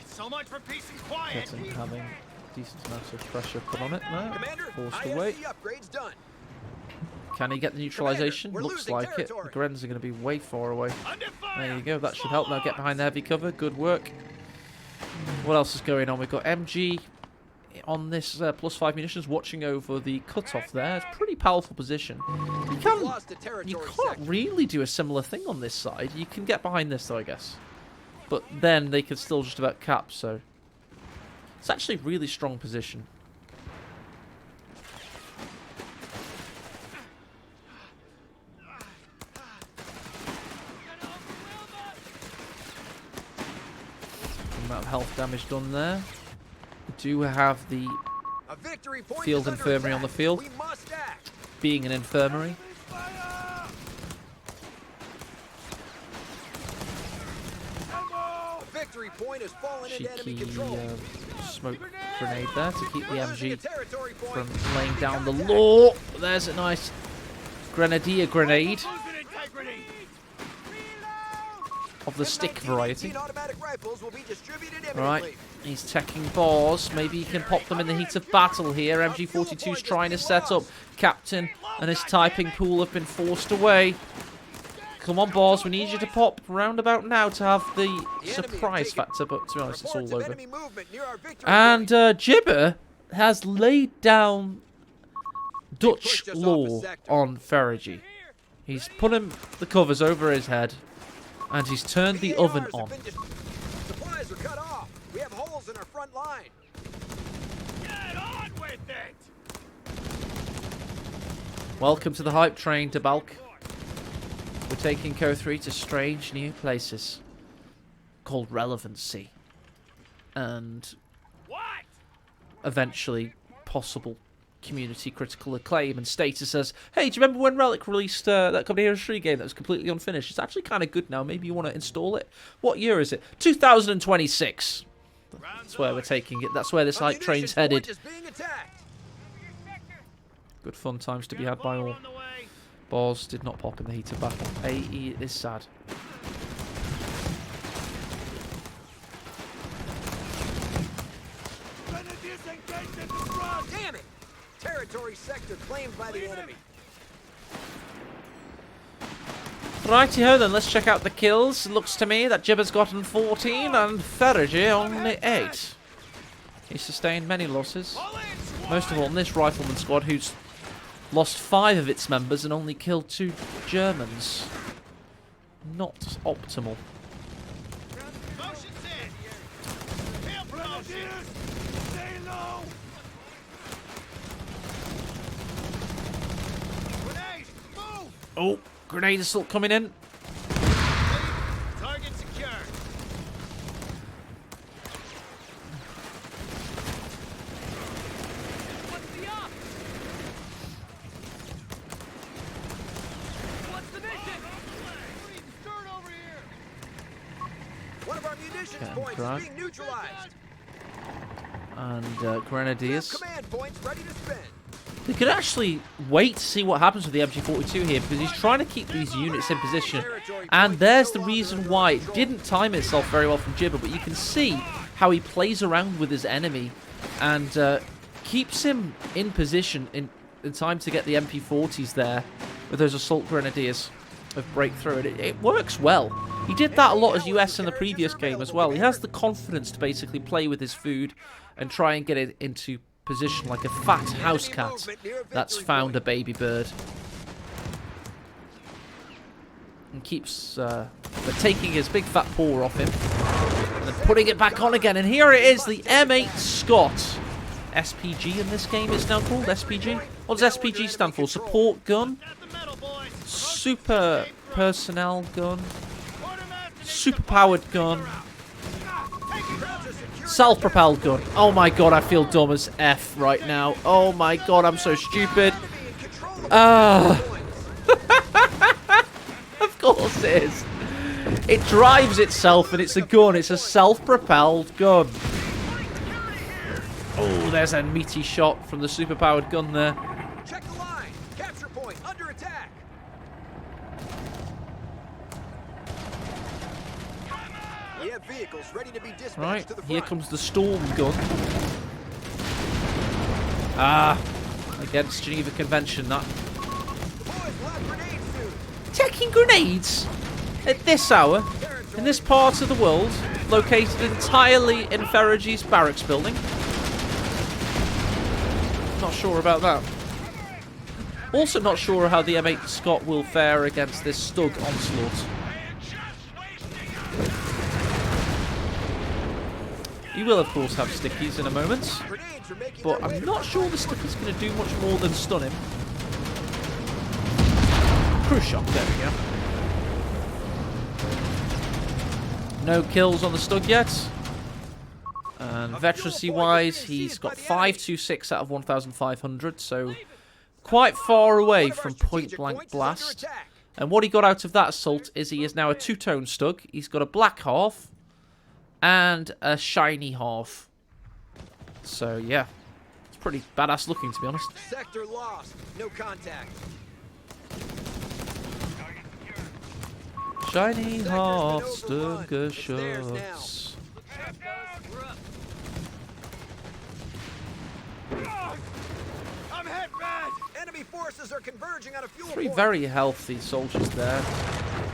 So much for peace and quiet. Getting having decent amounts of pressure put on it now. Commander, Forced ISC away. upgrades done. Can he get the neutralization? We're Looks losing like it. territory. The Grens are going to be way far away. Under fire. There you go. That should help. Now get behind the heavy cover. Good work. What else is going on? We've got MG on this +5 munitions watching over the cutoff there. It's a pretty powerful position. You We've can lost a territory you can't sector. really do a similar thing on this side. You can get behind this though, I guess. But then they could still just about cap, so it's actually a really strong position. Amount of health damage done there. We do have the A victory point Field is under infirmary on the attack. field. We must act. being an infirmary. A victory point has fallen into enemy Cheeky control. smoke grenade there to keep the We're losing a MG territory point. from laying down the law. There's a nice grenadier grenade Losing integrity. of the stick variety. Automatic rifles will be distributed Alright, imminently. he's teching bars. Maybe he can pop them in the heat of battle here. MG42's trying to set up. Captain and his typing pool have been forced away. Come on, Bars, we need you to pop round about now to have the surprise factor, but to be honest, it's Reports all of over. enemy movement near our victory And point. Jibber has laid down Dutch pushed us off law a sector. on Ferrigy. He's put him the covers over his head, and he's turned the oven ARs on. have been supplies are cut off. We have holes in our front line. Get on with it. Welcome to the hype train, DeBalk. We're taking CoH3 to strange new places called relevancy, and What? eventually possible community critical acclaim and status as, hey, do you remember when Relic released that Company Heroes 3 game that was completely unfinished? It's actually kind of good now. Maybe you want to install it. What year is it? 2026. That's where we're taking it. That's where this hype train's Ammunition point headed. is being attacked. Good fun times to be had by all. On the way. Balls did not pop in the heat of battle. AE is sad. Grenadiers engaged in the front. Damn it! Territory sector claimed by the enemy. Righty-ho then, let's check out the kills. It looks to me that Jibber's gotten 14 and Ferrigy only 8. He sustained many losses. Pull in, squad. Most of all in this rifleman squad, who's lost 5 of its members and only killed 2 Germans. Not optimal. Motion's in. Field promotion. Stay low. Oh, grenade assault coming in. Target secured. What's the up? What's the mission? Start over here. One of our munitions Getting points cracked. is being neutralized. And Grenadiers. Command points ready to spend. We could actually wait to see what happens with the MG42 here, because he's trying to keep these units in position. And there's the reason why it didn't time itself very well from Jibber, but you can see how he plays around with his enemy and keeps him in position in time to get the MP40s there with those assault grenadiers of breakthrough. And it works well. He did that a lot as US in the previous game as well. He has the confidence to basically play with his food and try and get it into position like a fat house cat that's found a baby bird. And keeps taking his big fat paw off him and then putting it back on again. And here it is, the M8 Scott. SPG in this game is now called SPG. What does SPG stand for? Support gun, super personnel gun, super powered gun, self-propelled gun. Oh my god, I feel dumb as F right now. Oh my god, I'm so stupid. Of course it is. It drives itself and it's a gun. It's a self-propelled gun. Oh, there's a meaty shot from the super-powered gun there. Check the line. Capture point under attack. We have vehicles ready to be dispatched Right, to the front. here comes the storm gun. Ah, against Geneva Convention, that. The boys will have grenades soon. Taking grenades at this hour in this part of the world, located entirely in Ferrage's barracks building. Not sure about that. Also not sure how the M8 Scott will fare against this Stug onslaught. He will, of course, have stickies in a moment, Grenades are making but their way I'm to not sure the sticky's going to do much more than stun him. Cruise shock, there we go. No kills on the Stug yet. And veterancy-wise, he's got 526 out of 1,500, so quite far away from point-blank blast. And what he got out of that assault is he is now a two-tone Stug. He's got a black half and a shiny half. So, yeah. It's pretty badass looking, to be honest. Sector lost. No contact. Shiny half, Sector's been overrun. Stugger It's theirs now. shots. I'm hit bad. Enemy forces are converging on a fuel Three point. very healthy soldiers there.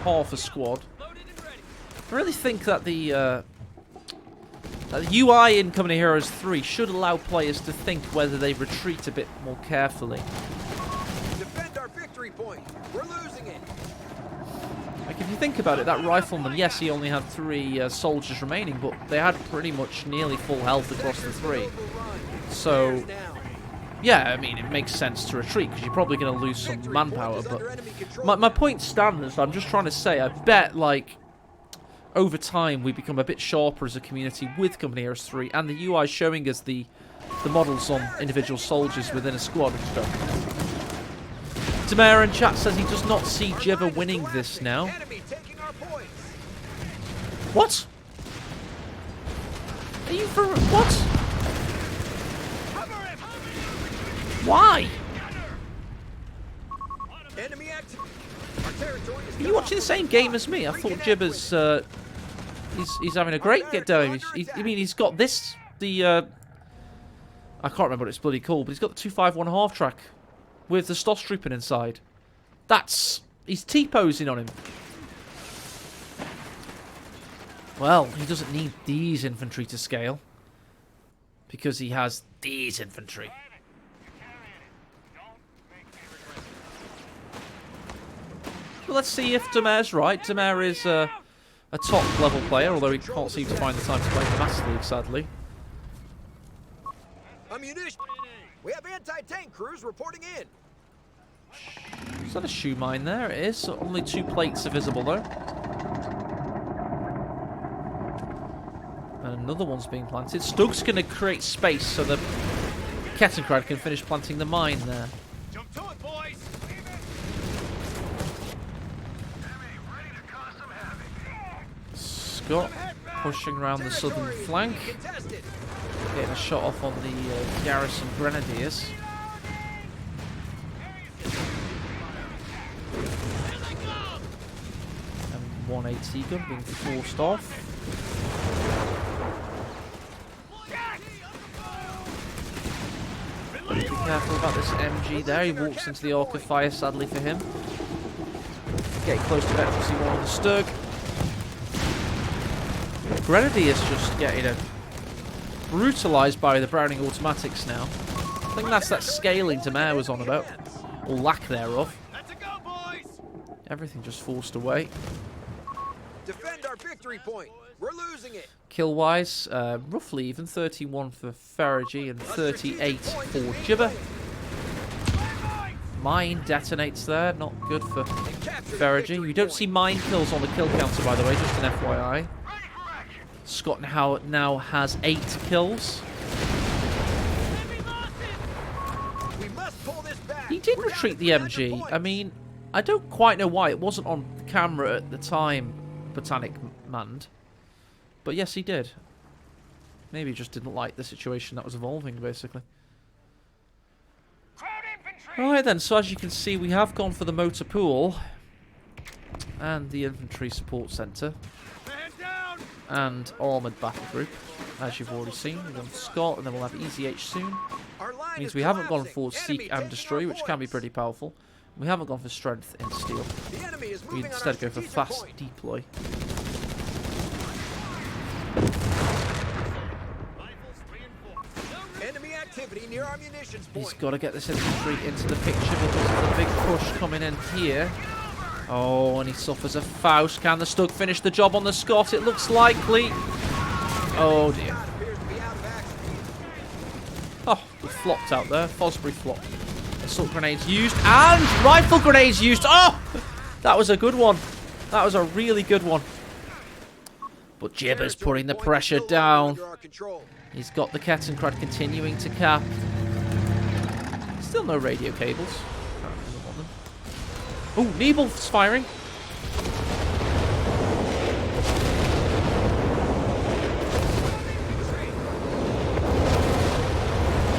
Half a squad. I really think that the UI in Company Heroes 3 should allow players to think whether they retreat a bit more carefully. Defend our victory point. We're losing it. Like, if you think about it, that rifleman, yes, he only had 3 soldiers remaining, but they had pretty much nearly full health across the 3. So, yeah, I mean, it makes sense to retreat, because you're probably going to lose some manpower, but my point stands, I'm just trying to say, I bet, like, over time, we become a bit sharper as a community with Company Heroes 3, and the UI showing us the models on individual soldiers within a squad and stuff. Tamara in chat says he does not see Jibber winning this now. What? Are you for what? Why? Are you watching the same game as me? I thought Jibber's he's having a great get down. I mean, he's got this I can't remember what it's bloody called, but he's got the 251 half track with the Stoss trooping inside. He's T-posing on him. Well, he doesn't need these infantry to scale because he has these infantry. Well, let's see if Damer's right. Damer is a top level player, although he can't seem to find the time to play the Master League, sadly. Ammunition. We have anti-tank crews reporting in. Is that a shoe mine there? It is. So only 2 plates are visible though. And another one's being planted. Stug's going to create space so the Kettenkrad can finish planting the mine there. Jump to it, boys! Scott pushing around the southern flank. Contested. Getting a shot off on the garrison grenadiers. And 1 AT gun being forced off. Be careful about this MG there. He walks into the arc of fire, sadly for him. Getting close to Veterancy 1 on the Stug. Grenadiers just getting brutalised by the Browning automatics now. I think that's that scaling Demare was on about. Or lack thereof. Let's go, boys! Everything just forced away. Defend our victory point. We're losing it. Kill-wise, roughly even. 31 for Ferrigy and 38 for Jibber. Mine detonates there. Not good for Ferrigy. You don't see mine kills on the kill counter, by the way, just an FYI. Scott now has 8 kills. We must pull this back. He did We're retreat the down to 300 MG. points. I mean, I don't quite know why. It wasn't on camera at the time, Botanic manned. But yes, he did. Maybe he just didn't like the situation that was evolving, basically. Alright then, so as you can see, we have gone for the motor pool. And the infantry support centre. Man down! And armoured battle group, as you've already seen. We've gone for Scott, and then we'll have Easy H soon. Our line Means is we haven't gone collapsing. for Enemy Seek and taking Destroy, our which can be points. pretty powerful. We haven't gone for Strength in Steel. The enemy is We moving on our instead go for strategic Fast point. Deploy. Enemy activity near our munitions point. He's got to get this infantry into the picture because of the big push coming in here. Oh, and he suffers a Faust. Can the Stug finish the job on the Scott? It looks likely. Oh dear. God appears to be out of action. Oh, we flopped out there. Fosbury flopped. Assault grenades used and rifle grenades used. Oh, that was a good one. That was a really good one. But Jibber's putting the pressure down. Under our control. He's got the Kettenkrad continuing to cap. Still no radio cables. Oh, Nebel's firing.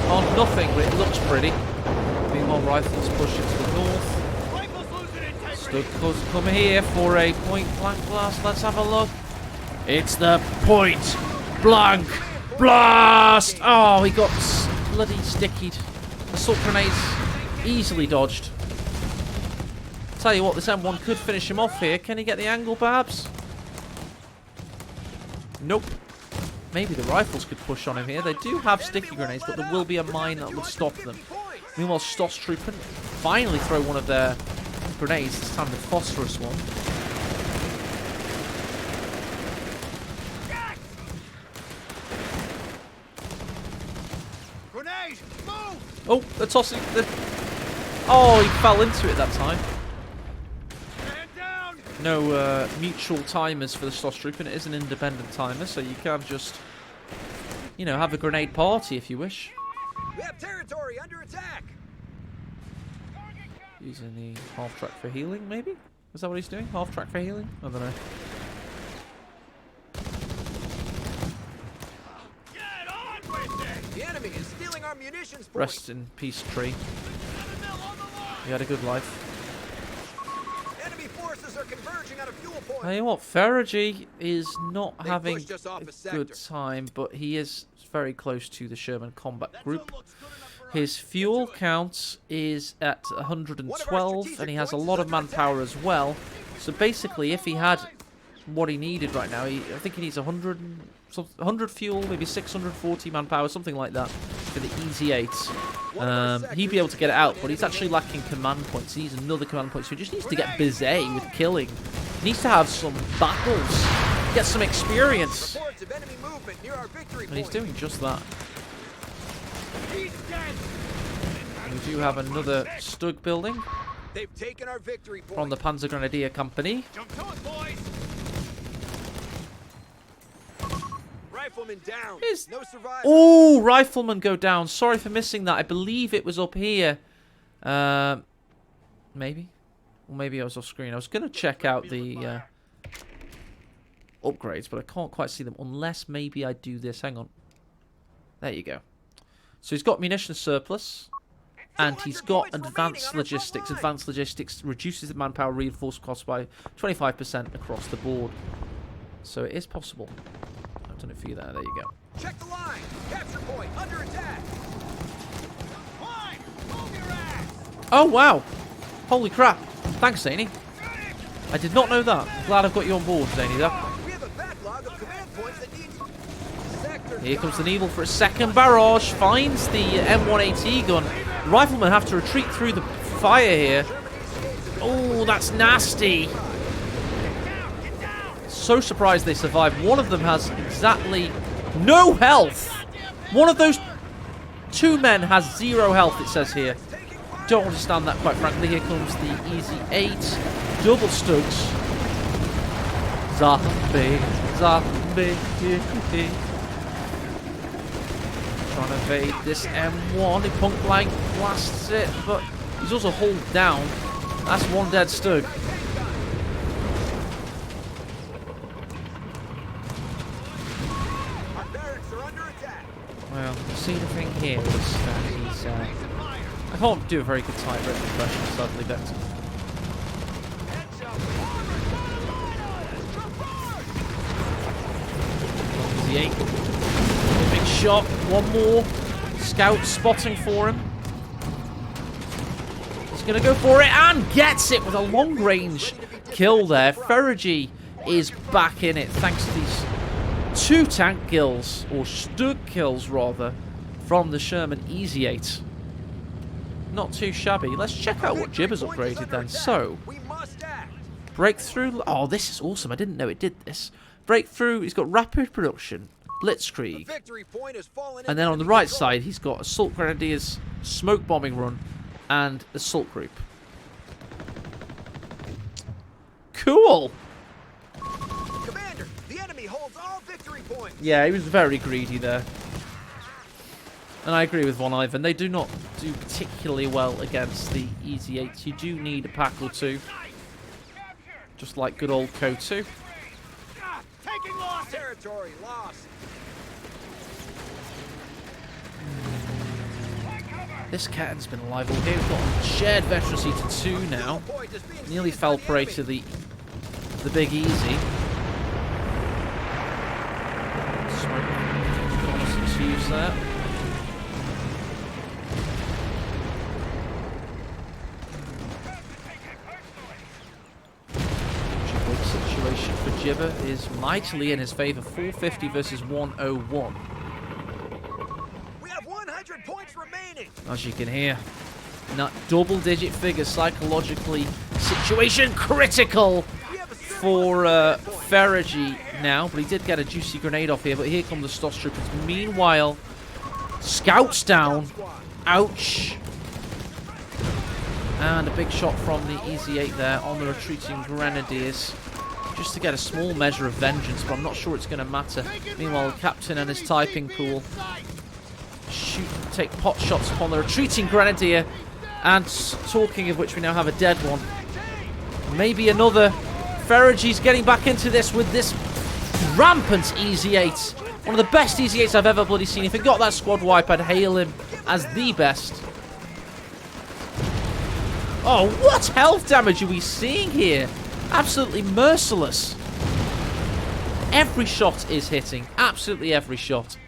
On nothing, but it looks pretty. Meanwhile, rifles push into the north. Rifles losing integrity! Stug come here for a point blank blast. Let's have a look. It's the point blank blast. Oh, he got bloody stickied. Assault grenades easily dodged. Tell you what, this M1 could finish him off here. Can he get the angle, perhaps? Nope. Maybe the rifles could push on him here. They do have sticky grenades, but there will be a mine that would stop them. Meanwhile, Stoss Troop can finally throw one of their grenades. This time the phosphorus one. Grenade! Move! Oh, they're tossing the... Oh, he fell into it that time. Man down! No mutual timers for the Stoss Troop, and it is an independent timer, so you can just, you know, have a grenade party if you wish. We have territory under attack. Using the half track for healing, maybe? Is that what he's doing? Half track for healing? I don't know. Get on with it! The enemy is stealing our munitions point. Rest in peace, tree. You had a good life. Enemy forces are converging on a fuel point. Tell you what, Ferrigy is not They having pushed us off a a sector. good time, but he is very close to the Sherman combat group. His fuel count is at 112, and he has a lot of manpower as well. So basically, if he had what he needed right now, I think he needs 100 fuel, maybe 640 manpower, something like that, for the Easy 8. He'd be able to get it out, but he's actually lacking command points. He needs another command point, so he just needs to get busy with killing. He needs to have some battles, get some experience, Reports of enemy movement near our victory and he's point. doing just that. He's dead! We do have another Stug building They've taken our victory point. from the Panzergrenadier Company. Jump to it, boys. Rifleman down. Is- No survivors. Oh, riflemen go down. Sorry for missing that. I believe it was up here. Maybe. Or maybe I was off screen. I was going to check out the upgrades, but I can't quite see them unless maybe I do this. Hang on. There you go. So he's got munition surplus, and he's got advanced logistics. Advanced logistics reduces the manpower reinforced cost by 25% across the board. So it is possible. I've done it for you there. There you go. Check the line. Capture point under attack. Fine. Move your ass. Oh, wow. Holy crap. Thanks, Zany. I did not know that. I'm glad I've got you on board, Zany, though. We have a backlog of command points that need sector. Here comes the Needle for a second barrage. Finds the M1AT gun. Riflemen have to retreat through the fire here. Oh, that's nasty. So surprised they survived. One of them has exactly no health. One of those two men has 0 health, it says here. Don't understand that, quite frankly. Here comes the Easy 8. Double Stugs. Zombie. Zombie. Trying to evade this M1. He point blank blasts it, but he's also hauled down. That's one dead Stug. Our barracks are under attack. Well, see, the thing here is that he's... I can't do a very good tight rip impression, sadly, Vector. Easy 8. Big shot. One more. Scout spotting for him. He's going to go for it and gets it with a long-range kill there. Ferrigy is back in it thanks to these 2 tank kills, or Stug kills rather, from the Sherman Easy 8. Not too shabby. Let's check out what Jibber's upgraded then. So, We must act. breakthrough. Oh, this is awesome. I didn't know it did this. Breakthrough. He's got rapid production, blitzkrieg, Victory point has fallen and then on the right side he's got assault grenadiers, smoke bombing run, and assault group. Cool. Commander, the enemy holds all victory points. Yeah, he was very greedy there. And I agree with Von Ivan. They do not do particularly well against the Easy 8s. You do need a pack or two. Just like good old CoH3. Taking loss. Territory lost. This Catton's been alive all game. We've got shared veterancy to 2 now. Point is being Nearly seized fell by the prey enemy. to the big Easy. Smoke. Reconnaissance use there. Situation for Jibber is mightily in his favour. 450 versus 101. We have 100 points remaining. As you can hear, not double-digit figures psychologically. Situation critical We have a for Ferrigy now, but he did get a juicy grenade off here. But here come the Stoss troopers. Meanwhile, scouts down. Ouch. And a big shot from the Easy 8 there on the retreating Grenadiers. Just to get a small measure of vengeance, but I'm not sure it's going to matter. Meanwhile, the captain and his typing pool take pot shots upon the retreating Grenadier. And talking of which, we now have a dead one. Maybe another. Ferrigy's getting back into this with this rampant Easy 8. One of the best Easy 8s I've ever bloody seen. If he got that squad wipe, I'd hail him as the best. Oh, what health damage are we seeing here? Absolutely merciless. Every shot is hitting. Absolutely every shot.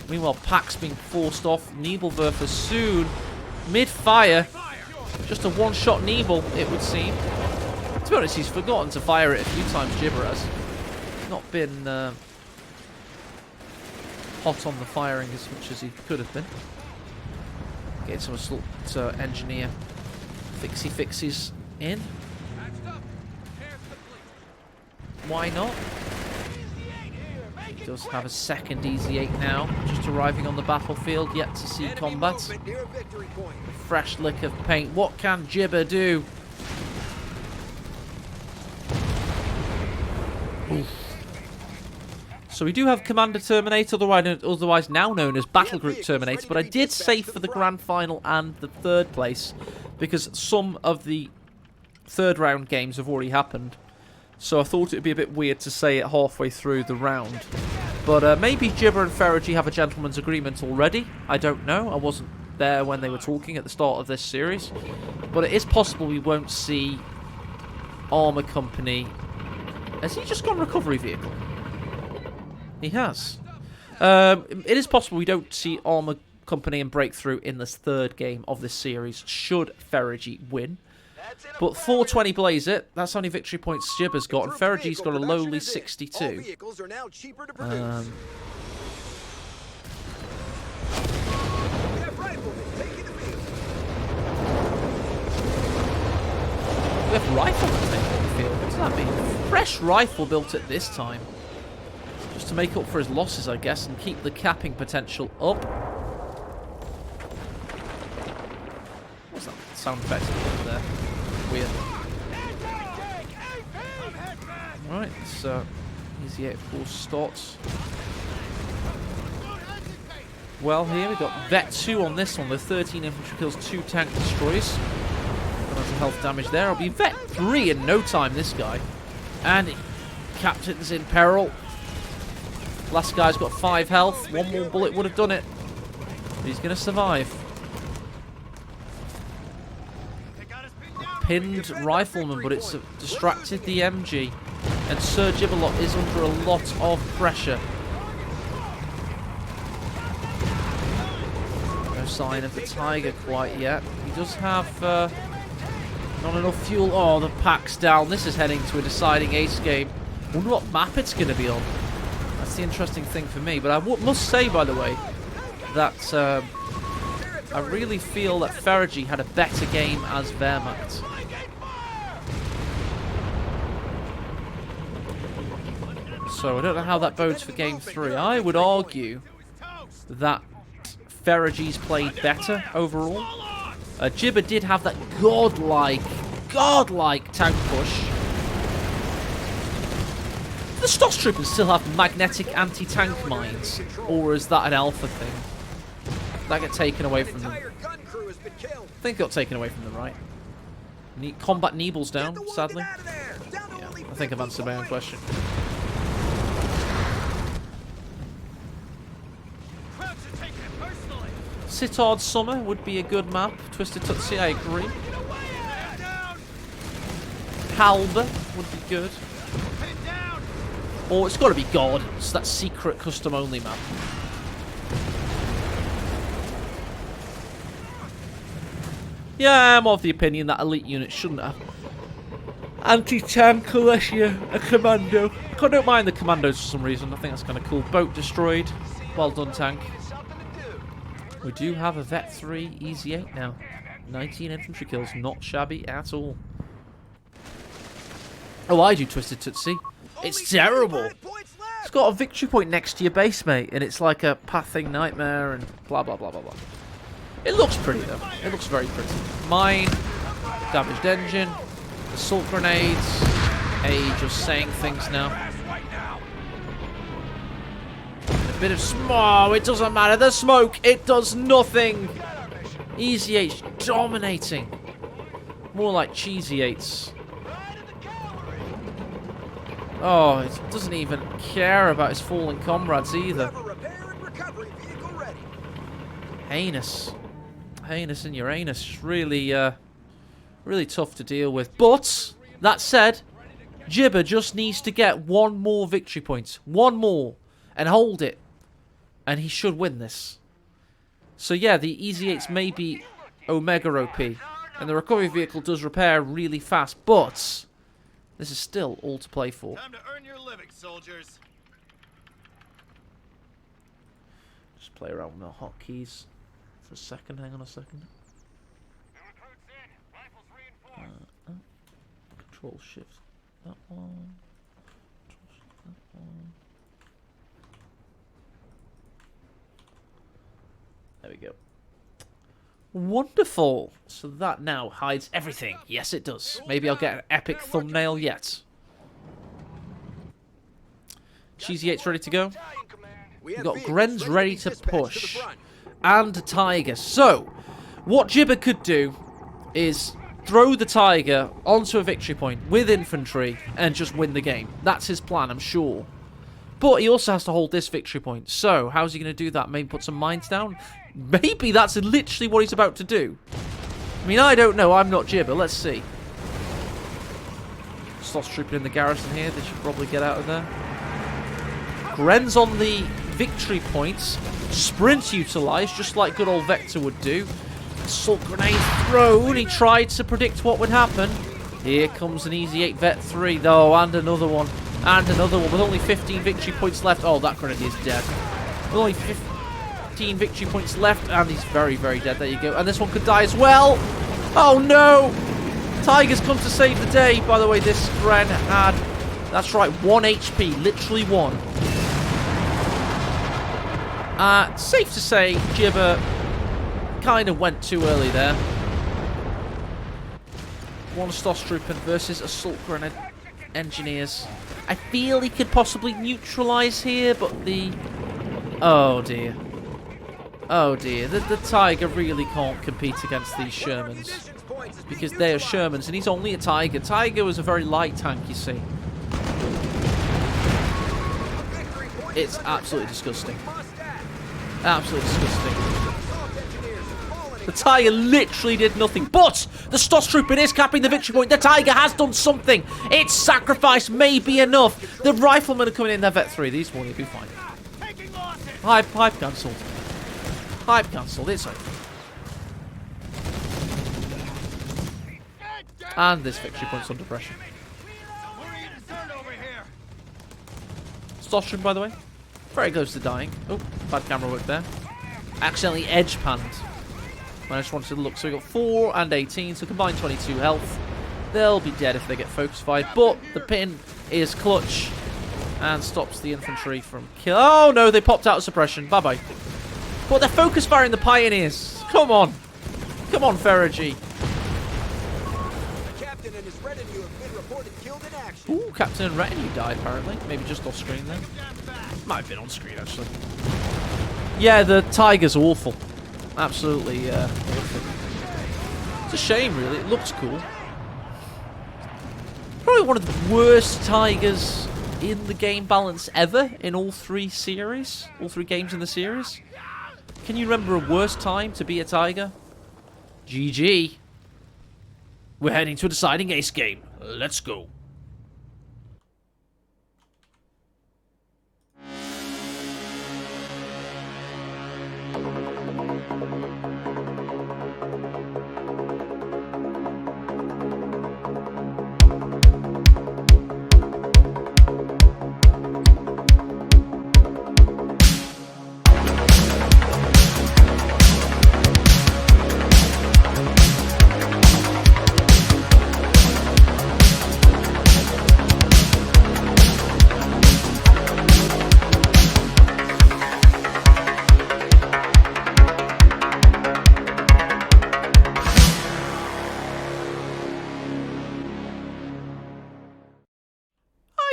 Meanwhile, Pack's being forced off. Nebelwerfer soon. Mid-fire. Just a one-shot Nebel, it would seem. To be honest, he's forgotten to fire it a few times, Jibber has. Not been hot on the firing as much as he could have been. Getting some assault engineer fixes in. Why not? He does have a second Easy 8 now, just arriving on the battlefield, yet to see Enemy combat. movement near a victory point. Fresh lick of paint. What can Jibber do? Oof. So we do have Commander Terminator, otherwise now known as Battle Group Terminator, but I did say for the Grand Final and the third place, because some of the third round games have already happened. So I thought it would be a bit weird to say it halfway through the round. But maybe Jibber and Ferrigy have a gentleman's agreement already. I don't know. I wasn't there when they were talking at the start of this series. But it is possible we won't see Armour Company. Has he just gone recovery vehicle? He has. It is possible we don't see Armour Company and Breakthrough in this third game of this series, should Ferrigy win. But 420 blaze it. That's how many victory points Jibber's got, and Ferrigy's got a lowly 62. All vehicles are now cheaper to produce. We have riflemen taking the field. We have riflemen taking the field. What does that mean? Fresh rifle built at this time. Just to make up for his losses, I guess, and keep the capping potential up. What's that sound effect there? Weird. Right, so Easy 8 of course starts. Well, here we've got Vet 2 on this one. The 13 infantry kills, 2 tank destroys. Got some health damage there. I'll be Vet 3 in no time, this guy. And Captain's in peril. Last guy's got 5 health. One more bullet would have done it. But he's going to survive. Pinned rifleman, but it's distracted the MG. And Sir Jibberlot is under a lot of pressure. No sign of the Tiger quite yet. He does have not enough fuel. Oh, the pack's down. This is heading to a deciding ace game. I wonder what map it's going to be on. That's the interesting thing for me. But I must say, by the way, that I really feel that Ferrigy had a better game as Wehrmacht. So I don't know how that bodes for Game 3. I would argue that Ferrigy's played better overall. Jibber did have that godlike tank push. The Stoss Troopers still have magnetic anti-tank mines, or is that an alpha thing? Did that get taken away from them? I think it got taken away from them, right? Combat Nebel's down, sadly. Yeah, I think I've answered my own question. Sittard Summer would be a good map. Twisted Tootsie, I agree. Halber would be good. Or it's got to be God. It's that secret custom only map. Yeah, I'm of the opinion that elite units shouldn't have anti-tank unless you're a commando. I don't mind the commandos for some reason. I think that's kind of cool. Boat destroyed. Well done, tank. We do have a Vet 3 Easy 8 now. 19 infantry kills. Not shabby at all. Oh, I do, Twisted Tootsie. It's terrible. It's got a victory point next to your base, mate. And it's like a pathing nightmare and blah, blah, blah, blah, blah. It looks pretty, though. It looks very pretty. Mine. Damaged engine. Assault grenades. Hey, just saying things now. A bit of smoke. Oh, it doesn't matter. The smoke, it does nothing. Easy 8 dominating. More like Cheesy 8s. Oh, it doesn't even care about his fallen comrades either. Heinous. Heinous and Uranus. Really, really tough to deal with. But, that said, Jibber just needs to get one more victory point. One more. And hold it. And he should win this. So yeah, the Easy 8s may be Omega OP. And the recovery vehicle does repair really fast. But this is still all to play for. Time to earn your living, soldiers. Just play around with the hotkeys for a second. Hang on a second. Control shift. That one. Control shift, that one. There we go. Wonderful. So that now hides everything. Yes, it does. Maybe I'll get an epic thumbnail yet. Cheesy 8's ready to go. We've got Gren's ready to push. And Tiger. So, what Jibber could do is throw the Tiger onto a victory point with infantry and just win the game. That's his plan, I'm sure. But he also has to hold this victory point. So, how's he going to do that? Maybe put some mines down? Maybe that's literally what he's about to do. I mean, I don't know. I'm not Jibber. Let's see. Slots trooping in the garrison here. They should probably get out of there. Gren's on the victory points. Sprint utilised, just like good old Vector would do. Assault grenade thrown. He tried to predict what would happen. Here comes an easy 8 Vet 3, though, and another one. And another one with only 15 victory points left. Oh, that grenadier is dead. With only 15 victory points left, and he's very, very dead. There you go. And this one could die as well. Oh, no. Tiger's come to save the day. By the way, this Gren had, that's right, 1 HP. Literally 1. Safe to say, Jibber kind of went too early there. One Stormtrooper versus Assault Grenade Engineers. I feel he could possibly neutralise here, but the... Oh, dear. Oh, dear. The Tiger really can't compete against these Shermans. Because they are Shermans, and he's only a Tiger. Tiger was a very light tank, you see. It's absolutely disgusting. Absolutely disgusting. The Tiger literally did nothing. But the Stormtrooper is capping the victory point. The Tiger has done something. Its sacrifice may be enough. The Riflemen are coming in. They're Vet 3. These one will be fine. Hype cancelled. Hype cancelled. It's over. And this victory point's under pressure. Stormtrooper, by the way. Very close to dying. Oh, bad camera work there. Accidentally edge panned. I just wanted to look. So we got 4 and 18, so combined 22 health. They'll be dead if they get focus fired, but the pin is clutch and stops the infantry from kill. Oh no, they popped out of suppression. Bye bye. But they're focus firing the pioneers. Come on, come on, Ferragy. Captain and his retinue have been reported killed in action. Ooh, Captain and retinue died apparently. Maybe just off screen then. Might have been on screen actually. Yeah, the Tiger's awful. Absolutely awful. It's a shame, really. It looks cool. Probably one of the worst Tigers in the game balance ever in all 3 series. All 3 games in the series. Can you remember a worse time to be a Tiger? GG. We're heading to a deciding ace game. Let's go.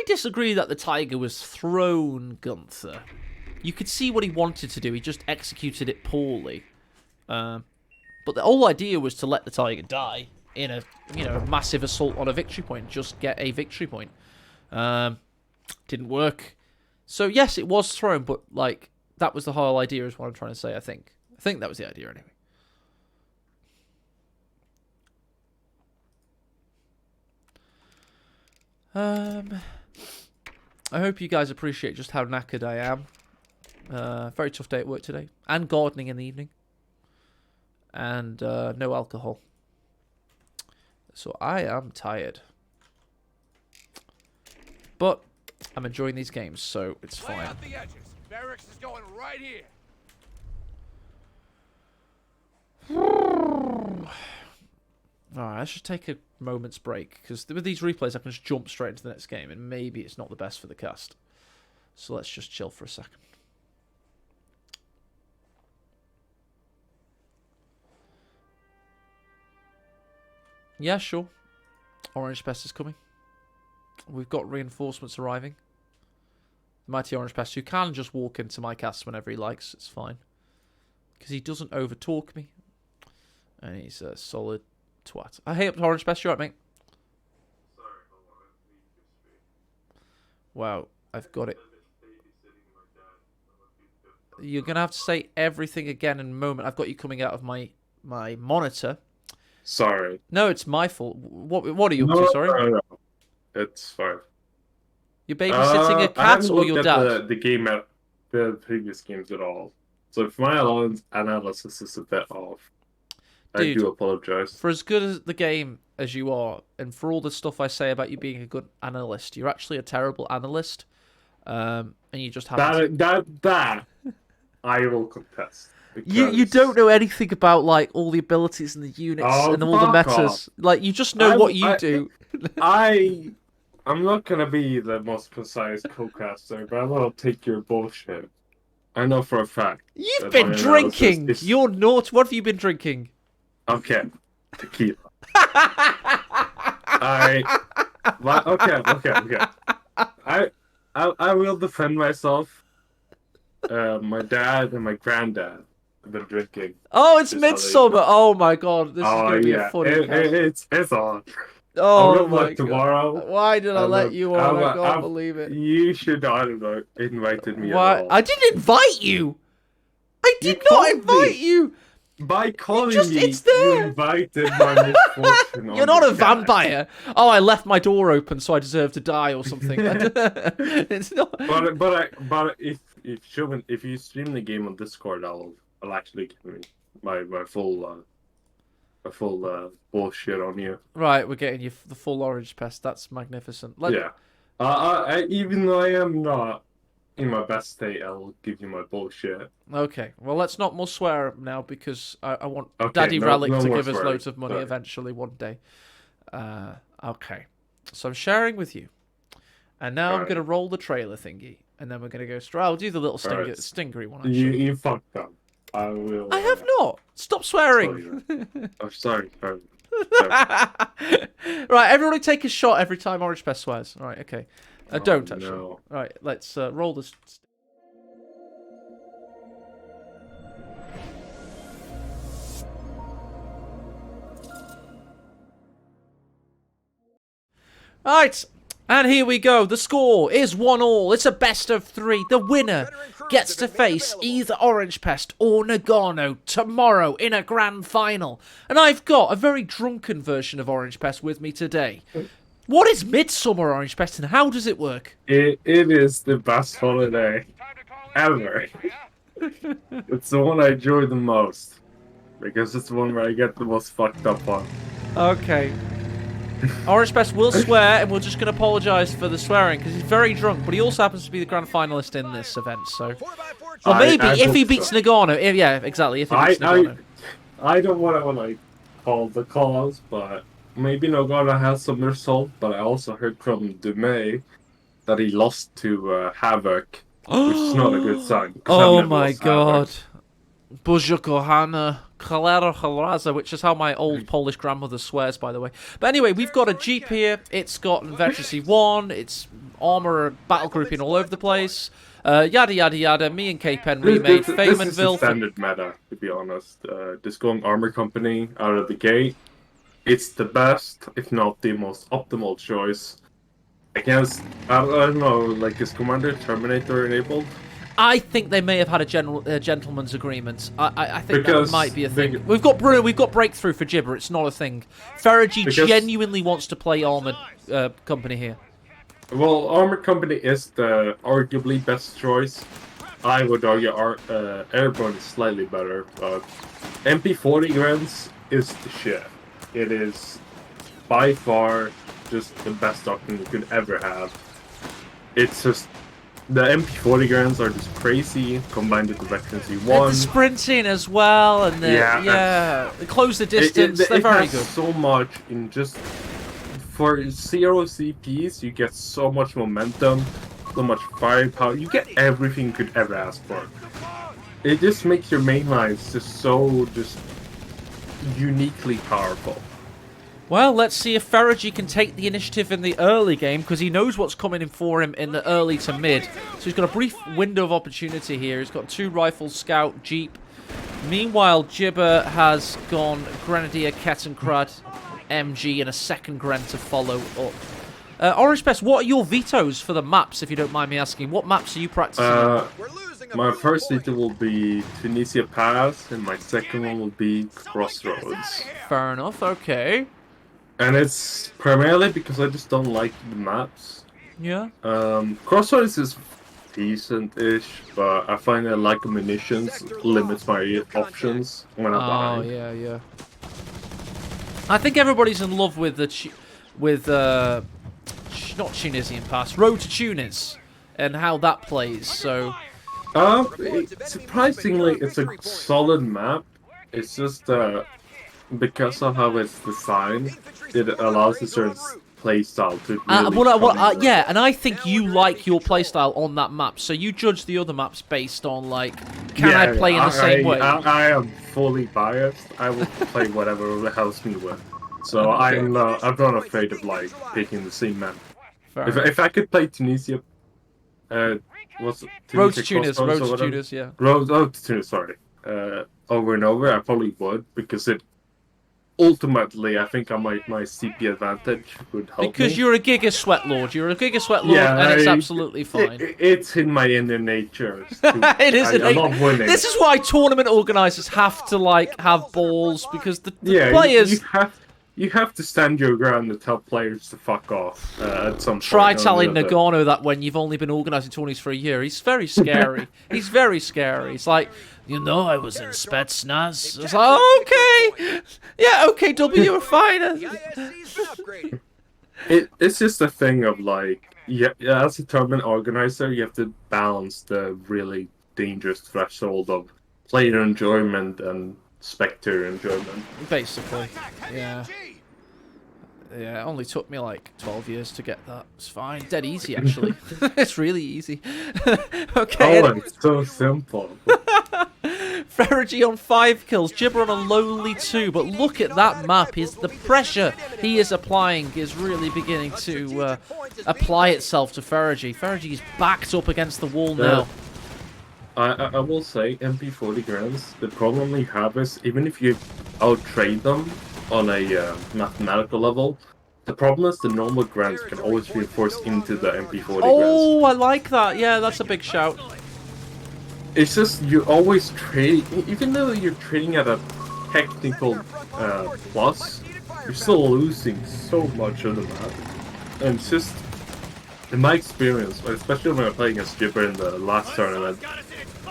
Disagree that the Tiger was thrown, Gunther. You could see what he wanted to do. He just executed it poorly. But the whole idea was to let the Tiger die in a massive assault on a victory point. Just get a victory point. Didn't work. So yes, it was thrown, but like that was the whole idea. Is what I'm trying to say. I think that was the idea anyway. I hope you guys appreciate just how knackered I am. Very tough day at work today. And gardening in the evening. And no alcohol. So I am tired. But I'm enjoying these games, so it's fine. Lay out the edges. Barracks is going right here. Alright, let's just take a moment's break, because with these replays I can just jump straight into the next game, and maybe it's not the best for the cast. So let's just chill for a second. Yeah, sure. Orange Pest is coming. We've got reinforcements arriving. The mighty Orange Pest, who can just walk into my cast whenever he likes. It's fine. Because he doesn't over-talk me. And he's a solid twat. Hey up to Orange Pest, you right, mate? Wow, I've got it. You're going to have to say everything again in a moment. I've got you coming out of my monitor. Sorry. No, it's my fault. What are you up to, sorry? No. It's fine. You're babysitting a cat or your dad? The game at the previous games at all. So if my analysis is a bit off, Dude, I do apologize. For as good as the game as you are, and for all the stuff I say about you being a good analyst, you're actually a terrible analyst. And you just haven't... That I will contest. You don't know anything about like all the abilities and the units and all the metas. Off. Like you just know what you do. I'm not gonna be the most precise co-caster, but I will take your bullshit. I know for a fact. You've been drinking. You're naughty. What have you been drinking? Okay, tequila. Okay. I will defend myself. My dad and my granddad have been drinking. Oh, it's midsummer. Oh my god, this is gonna be a funny. It's on. Oh my god. Tomorrow. Why did I let you on? I can't believe it. You should not have invited me. Why? At all. I didn't invite you. I did not invite you. By calling me, it's there. you invited my misfortune. You're not a vampire. Oh, I left my door open, so I deserve to die or something. It's not. But if you stream the game on Discord, I'll actually give me my full bullshit on you. Right, we're getting you the full Orange Pest. That's magnificent. Yeah. Even though I am not in my best state, I'll give you my bullshit. Okay, well, let's not more swear now because I want Daddy Relic to give us loads of money eventually one day. Okay, so I'm sharing with you. And now I'm going to roll the trailer thingy. And then we're going to go straight. I'll do the little stingery one, actually. You fucked up. I will... I have not. Stop swearing. I'm sorry. Right, everybody take a shot every time Orange Pest swears. All right, okay. Don't, actually. No. All right, let's roll this. All right. And here we go. The score is 1-1. It's a best of 3. The winner gets to face either Orange Pest or Nagano tomorrow in a grand final. And I've got a very drunken version of Orange Pest with me today. What is Midsummer Orange Pest and how does it work? It is the best holiday ever. It's the one I enjoy the most. Because it's the one where I get the most fucked up on. Okay. Orange Pest will swear, and we're just going to apologise for the swearing, because he's very drunk, but he also happens to be the grand finalist in this event, so... Or maybe, if he beats Nagano, yeah, exactly, if he beats Nagano. I don't want to, like, call the cause, but maybe Nagano has some result, but I also heard from Dumay that he lost to Havoc, which is not a good sign. Oh my god. Boże kochana, cholera chalaza, which is how my old Polish grandmother swears, by the way. But anyway, we've got a Jeep here. It's got Veterancy 1. It's armor battle grouping all over the place. Yada yada yada. Me and K-Pen remade Fame and Vil. This is standard meta, to be honest. Just going armor company out of the gate. It's the best, if not the most optimal choice. Against, I don't know, like, is Commander Terminator enabled? I think they may have had a gentleman's agreement. I think that might be a thing. We've got breakthrough for Jibber. It's not a thing. Ferrigy genuinely wants to play armored company here. Well, armored company is the arguably best choice. I would argue airborne is slightly better, but MP40 grants is the shit. It is by far just the best doctrine you could ever have. It's just. The MP40 grants are just crazy, combined with the Veterancy 1. And the sprinting as well, and the close the distance, they're very good. So much in just... For 0 CPs, you get so much momentum, so much firepower, you get everything you could ever ask for. It just makes your main lines just so uniquely powerful. Well, let's see if Ferrigy can take the initiative in the early game, because he knows what's coming in for him in the early to mid. So he's got a brief window of opportunity here. He's got 2 rifles, Scout, Jeep. Meanwhile, Jibber has gone Grenadier, Kettenkrad, MG, and a second Gren to follow up. Orangepest, what are your vetoes for the maps, if you don't mind me asking? What maps are you practicing on? My first veto will be Tunisia Pass, and my second one will be Crossroads. Fair enough, okay. And it's primarily because I just don't like the maps. Yeah. Crossroads is decent-ish, but I find that lack of munitions limits my options when I'm buying. Yeah. I think everybody's in love with not Tunisian Pass, Road to Tunis, and how that plays. So, surprisingly, it's a solid map. It's just because of how it's designed, it allows a certain playstyle to really yeah, and I think you like your playstyle on that map, so you judge the other maps based on, like, can I play in the same way? I am fully biased. I will play whatever helps me win. So I'm not afraid of, like, picking the same map. If I could play Tunisia, what's it? Road to Tunis, yeah. Road to Tunis, sorry. Over and over, I probably would, because it ultimately, I think my CP advantage would help because me. You're a Giga Sweat Lord. You're a Giga Sweat Lord, and it's absolutely fine. It's in my inner nature. It is. I love winning. This is why tournament organizers have to, like, have balls, because the players... You have to stand your ground and tell players to fuck off at some point. Try telling Nagano that when you've only been organising tournaments for a year. He's very scary. He's very scary. It's like, you know, I was in Spetsnaz. It's like, okay. Yeah, okay, W, you're fine. It's just a thing of, like, as a tournament organizer, you have to balance the really dangerous threshold of player enjoyment and spectator enjoyment. Basically, yeah. Yeah, it only took me like 12 years to get that. It's fine. Dead easy, actually. It's really easy. Okay. Oh, it's so simple. Ferrigy on 5 kills, Jibber on a lowly 2, but look at that map. The pressure he is applying is really beginning to apply itself to Ferrigy. Ferrigy is backed up against the wall now. I will say, MP40 grams, the problem you have is, even if you out-trade them on a mathematical level, the problem is the normal grams can always reinforce into the MP40 Oh, I like that. Yeah, that's a big shout. It's just, you always trade, even though you're trading at a technical plus, you're still losing so much of the map. And it's just, in my experience, especially when I played against Jibber in the last tournament,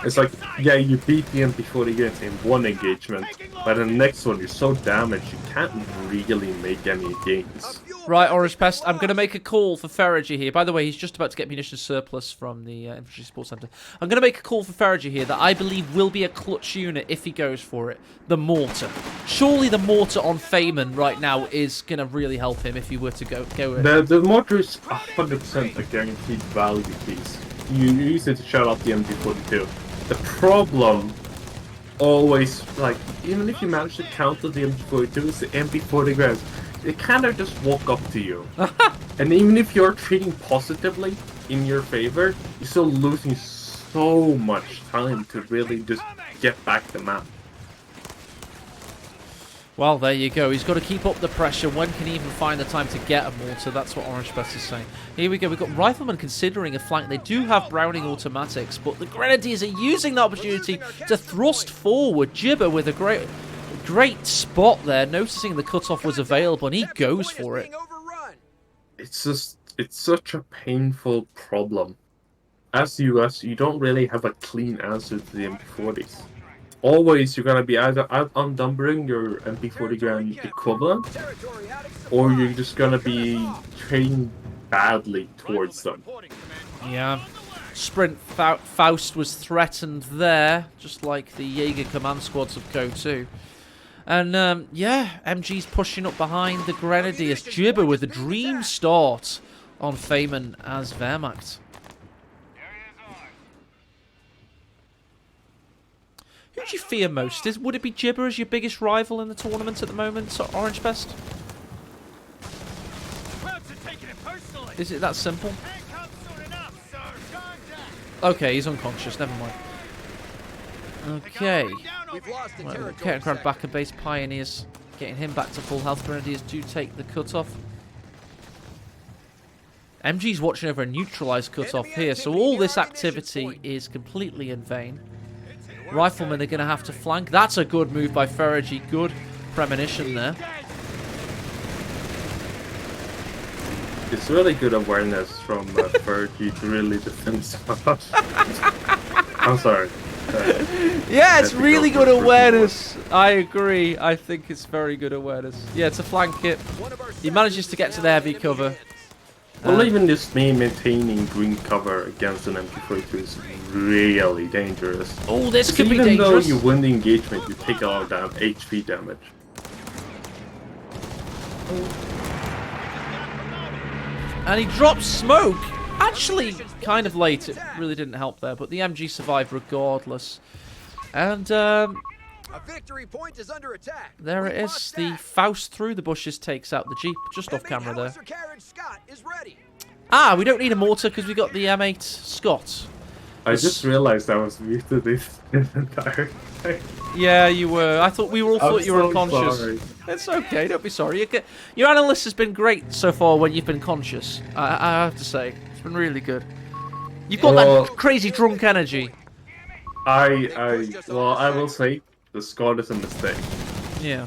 it's like, yeah, you beat the MP40 units in one engagement, but in the next one you're so damaged you can't really make any gains. Right, Orangepest, I'm going to make a call for Ferrigy here. By the way, he's just about to get munitions surplus from the Infantry Sports Centre. I'm going to make a call for Ferrigy here that I believe will be a clutch unit if he goes for it. The Mortar. Surely the Mortar on Feynman right now is going to really help him if he were to go in. The Mortar is 100% a guaranteed value piece. You use it to shut out the MP42. The problem always, like, even if you manage to counter the MP42, it's the MP40 grams. They kind of just walk up to you. And even if you're trading positively in your favor, you're still losing so much time to really just get back the map. Well, there you go. He's got to keep up the pressure. When can he even find the time to get a mortar? That's what Orangepest is saying. Here we go. We've got Riflemen considering a flank. They do have Browning automatics, but the Grenadiers are using the opportunity to thrust forward. Jibber with a great spot there, noticing the cutoff was available, and he goes for it. It's such a painful problem. As US, you don't really have a clean answer to the MP40s. Always you're gonna be either outnumbering your MP40 gram equivalent, or you're just gonna be trading badly towards them. Yeah. Sprint Faust was threatened there, just like the Jaeger command squads of CoH3. And yeah, MG's pushing up behind the Grenadiers. Jibber with a dream start on Feynman as Wehrmacht. Who do you fear most? Would it be Jibber as your biggest rival in the tournament at the moment, Orangepest? Is it that simple? Okay, he's unconscious. Never mind. Okay. We've lost the Right, territory Grab back sector. a base. Pioneers getting him back to full health. Grenadiers do take the cutoff. MG's watching over a neutralized cutoff here, so all this activity is completely in vain. Riflemen are going to have to flank. That's a good move by Fergie. Good premonition there. It's really good awareness from Fergie to really defend stuff. I'm sorry. Yeah, it's I think really I'll good go for awareness. I agree. I think it's very good awareness. Yeah, to flank it. He manages to get to the heavy cover. Well, even just me maintaining green cover against an MP42 is really dangerous. Oh, this could be Even though dangerous. you win the engagement, you take a lot of HP damage. And he drops smoke. Actually, kind of late. It really didn't help there, but the MG survived regardless. And A victory point is under attack. there We it is. must The act. Faust through the bushes takes out the Jeep just off M8 camera there. howitzer carriage Scott is ready. Ah, we don't need a mortar because we got the M8 Scott. I just realized I was muted this entire thing. Yeah, you were. I thought we all thought you were so unconscious. sorry. It's okay, don't be sorry. Your analyst has been great so far when you've been conscious. I have to say, it's been really good. You've got Well- that crazy drunk energy. Well, I will say the Scott is a mistake. Yeah.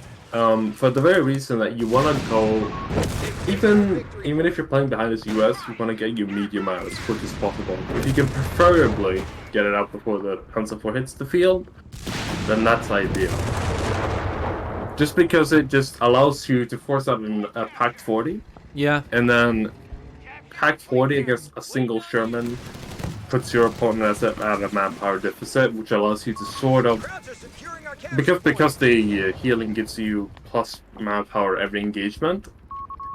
For the very reason that you want to go, even if you're playing behind this US, you want to get your medium out as quick as possible. If you can preferably get it out before the Panzer IV hits the field, then that's ideal. Just because it just allows you to force out a packed 40, Yeah. and then packed 40 against a single Sherman puts your opponent at a manpower deficit, which allows you to sort of Crowds are securing our carriage because the healing gives you plus manpower every engagement,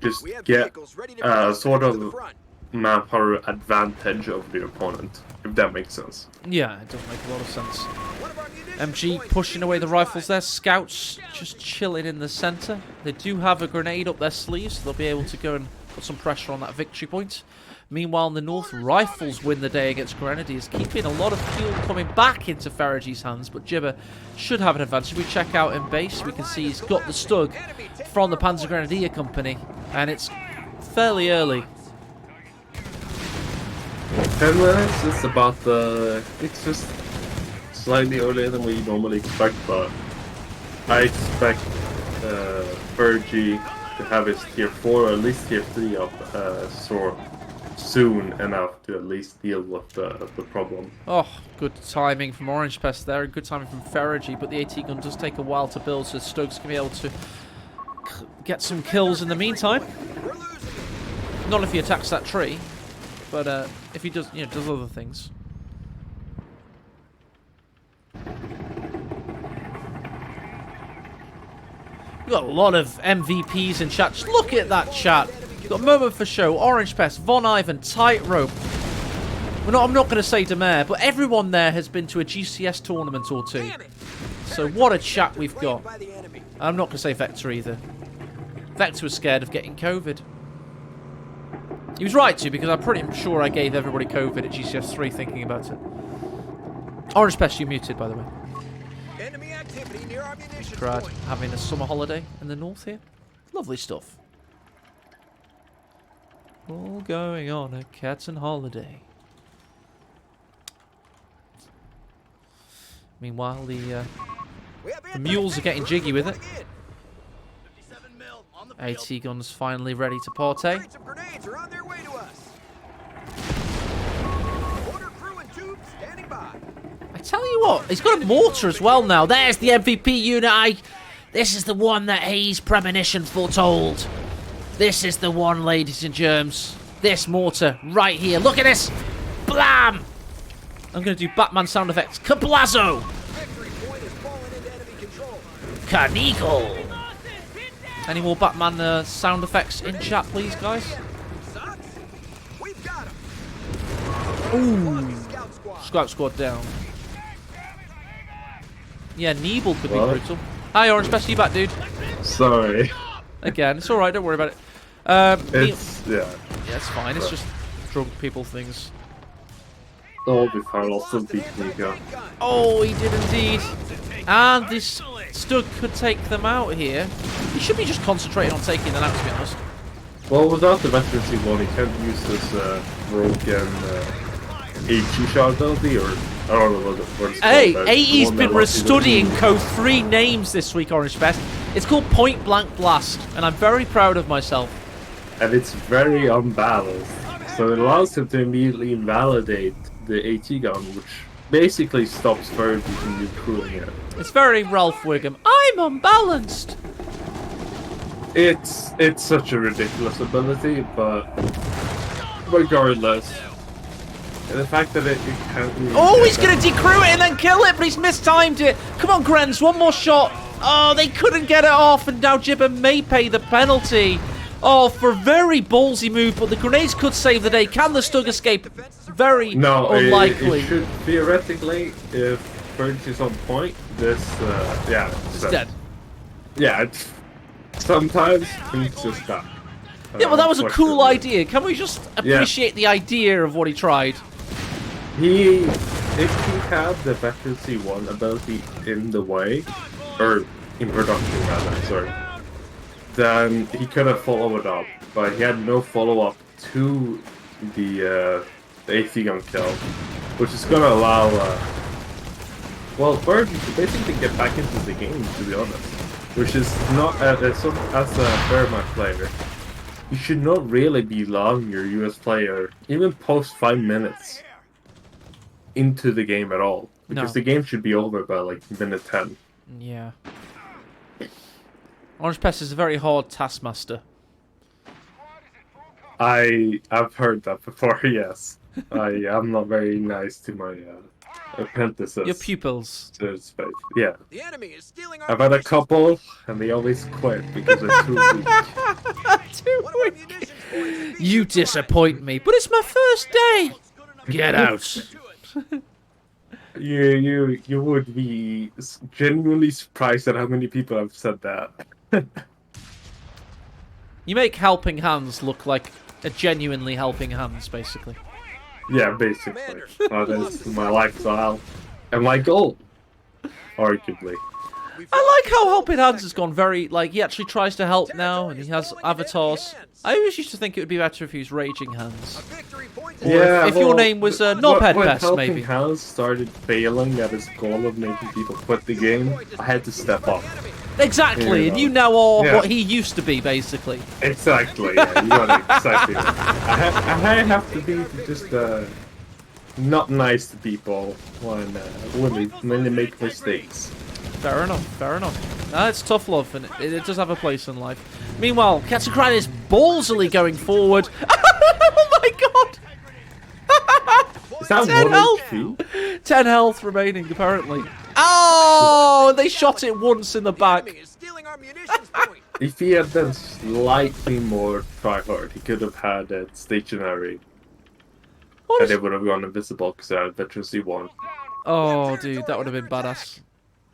just We have get vehicles ready to be sort to the of front. manpower advantage of the opponent, if that makes sense. Yeah, it does make a lot of sense. One of our munitions MG points pushing is away the nearby. rifles there. Scouts just chilling in the centre. They do have a grenade up their sleeves, so they'll be able to go and put some pressure on that victory point. Meanwhile, in the north, rifles win the day against Grenadiers, keeping a lot of fuel coming back into Fergie's hands, but Jibber should have an advantage. We check out in base, we can see he's got the Stug from the Panzer Grenadier Company, and it's fairly early. 10 minutes is about it's just slightly earlier than we normally expect, but I expect Fergie to have his tier 4 or at least tier 3 up soon enough to at least deal with the problem. Oh, good timing from orangepest there, and good timing from Fergie, but the AT gun does take a while to build, so Stokes can be able to get some kills in the meantime. We're losing it. Not if he attacks that tree, but if he does, does other things. We've got a lot of MVPs in chat. Just look at that chat. We've got Moment for Show, Orange Pest, Von Ivan, Tightrope. I'm not going to say Demare, but everyone there has been to a GCS tournament or two. Damn it. So what a chat we've got. By the enemy. I'm not going to say Vector either. Vector was scared of getting COVID. He was right to, because I'm pretty sure I gave everybody COVID at GCS 3 thinking about it. Orange Pest, you're muted, by the way. Enemy activity near our munitions Brad point. having a summer holiday in the north here. Lovely stuff. All going on a Catton holiday. Meanwhile, We have the mules are getting jiggy with it. reporting in. 57 mil on the AT guns finally ready to partay. Crates of grenades are on their way to us. Mortar crew and tubes standing by. I tell you what, he's got a mortar as well now. There's the MVP unit. This is the one that he's premonition foretold. This is the one, ladies and germs. This mortar right here. Look at this. Blam! I'm going to do Batman sound effects. Kablazo! Victory point has fallen into enemy control. Carnigal! Any more Batman sound effects in chat, please, guys? Sucks. We've got him. Ooh. Scout squad. Scout squad down. Yeah, Neeble could be What? brutal. Hi, Orange Pest, you back, dude? Sorry. Again, it's alright, don't worry about it. It's, yeah. Yeah, it's fine. It's just drunk people things. I'll be fine. I'll still beat Nico. Oh, he did indeed. And this Stug could take them out here. He should be just concentrating on taking them out, to be honest. Well, without the veteran C1, he can't use this broken AG shot ability, or I don't know what it's Hey, called. AE's been studying code. CoH3 names this week, orangepest. It's called Point Blank Blast, and I'm very proud of myself. And it's very unbalanced, so it allows him to immediately invalidate the AT gun, which basically stops Fergie from recruiting it. It's very Ralph Wiggum. I'm unbalanced. It's such a ridiculous ability, but regardless, the fact that it can't. Really Oh, he's going to decrew it and then kill it, but he's mistimed it. Come on, Grens, one more shot. Oh, they couldn't get it off, and now Jibber may pay the penalty. Oh, for a very ballsy move, but the grenades could save the day. Can the Stug escape? Very unlikely. It should theoretically, if Fergie is on point, this It's dead. Yeah, sometimes things just stop. Yeah, well, that was a cool idea. Can we just appreciate the idea of what he tried? If he had the veteran C1 ability in the way, or in production rather, sorry, then he could have followed up, but he had no follow-up to the AC gun kill, which is gonna allow, Fergie to basically get back into the game, to be honest, which is not, as a Fairmark player, you should not really be allowing your US player, even post 5 minutes, into the game at all, because the game should be over by like minute 10. Yeah. Orangepest is a very hard taskmaster. I've heard that before. Yes, I'm not very nice to my apprentices. Your pupils. Yeah. The enemy is stealing our I've had a couple, and they always quit because they're too weak. You disappoint me, but it's my first day. Get out. You would be genuinely surprised at how many people have said that. You make helping hands look like a genuinely helping hands, basically. Yeah, basically. That's my lifestyle and my goal, arguably. I like how Helping Hands has gone very, like, he actually tries to help now, and he has avatars. I always used to think it would be better if he was Raging Hands. Yeah, if your name was Knobhead Best, Helping maybe. Hands started failing at his goal of making people quit the game, I had to step up. Exactly, Yeah. and you now are what he used to be, basically. Exactly, yeah, you got it exactly. I have to be just not nice to people when they make mistakes. Fair enough, fair enough. It's tough love, and it does have a place in life. Meanwhile, Katsukran is ballsily going forward. Oh my god! Is that 10 one health! HP? 10 health remaining, apparently. Oh, they shot it once in the back. If he had done slightly more tryhard, he could have had it stationary. And it would have gone invisible because I had veteran C1. Oh, dude, that would have been badass.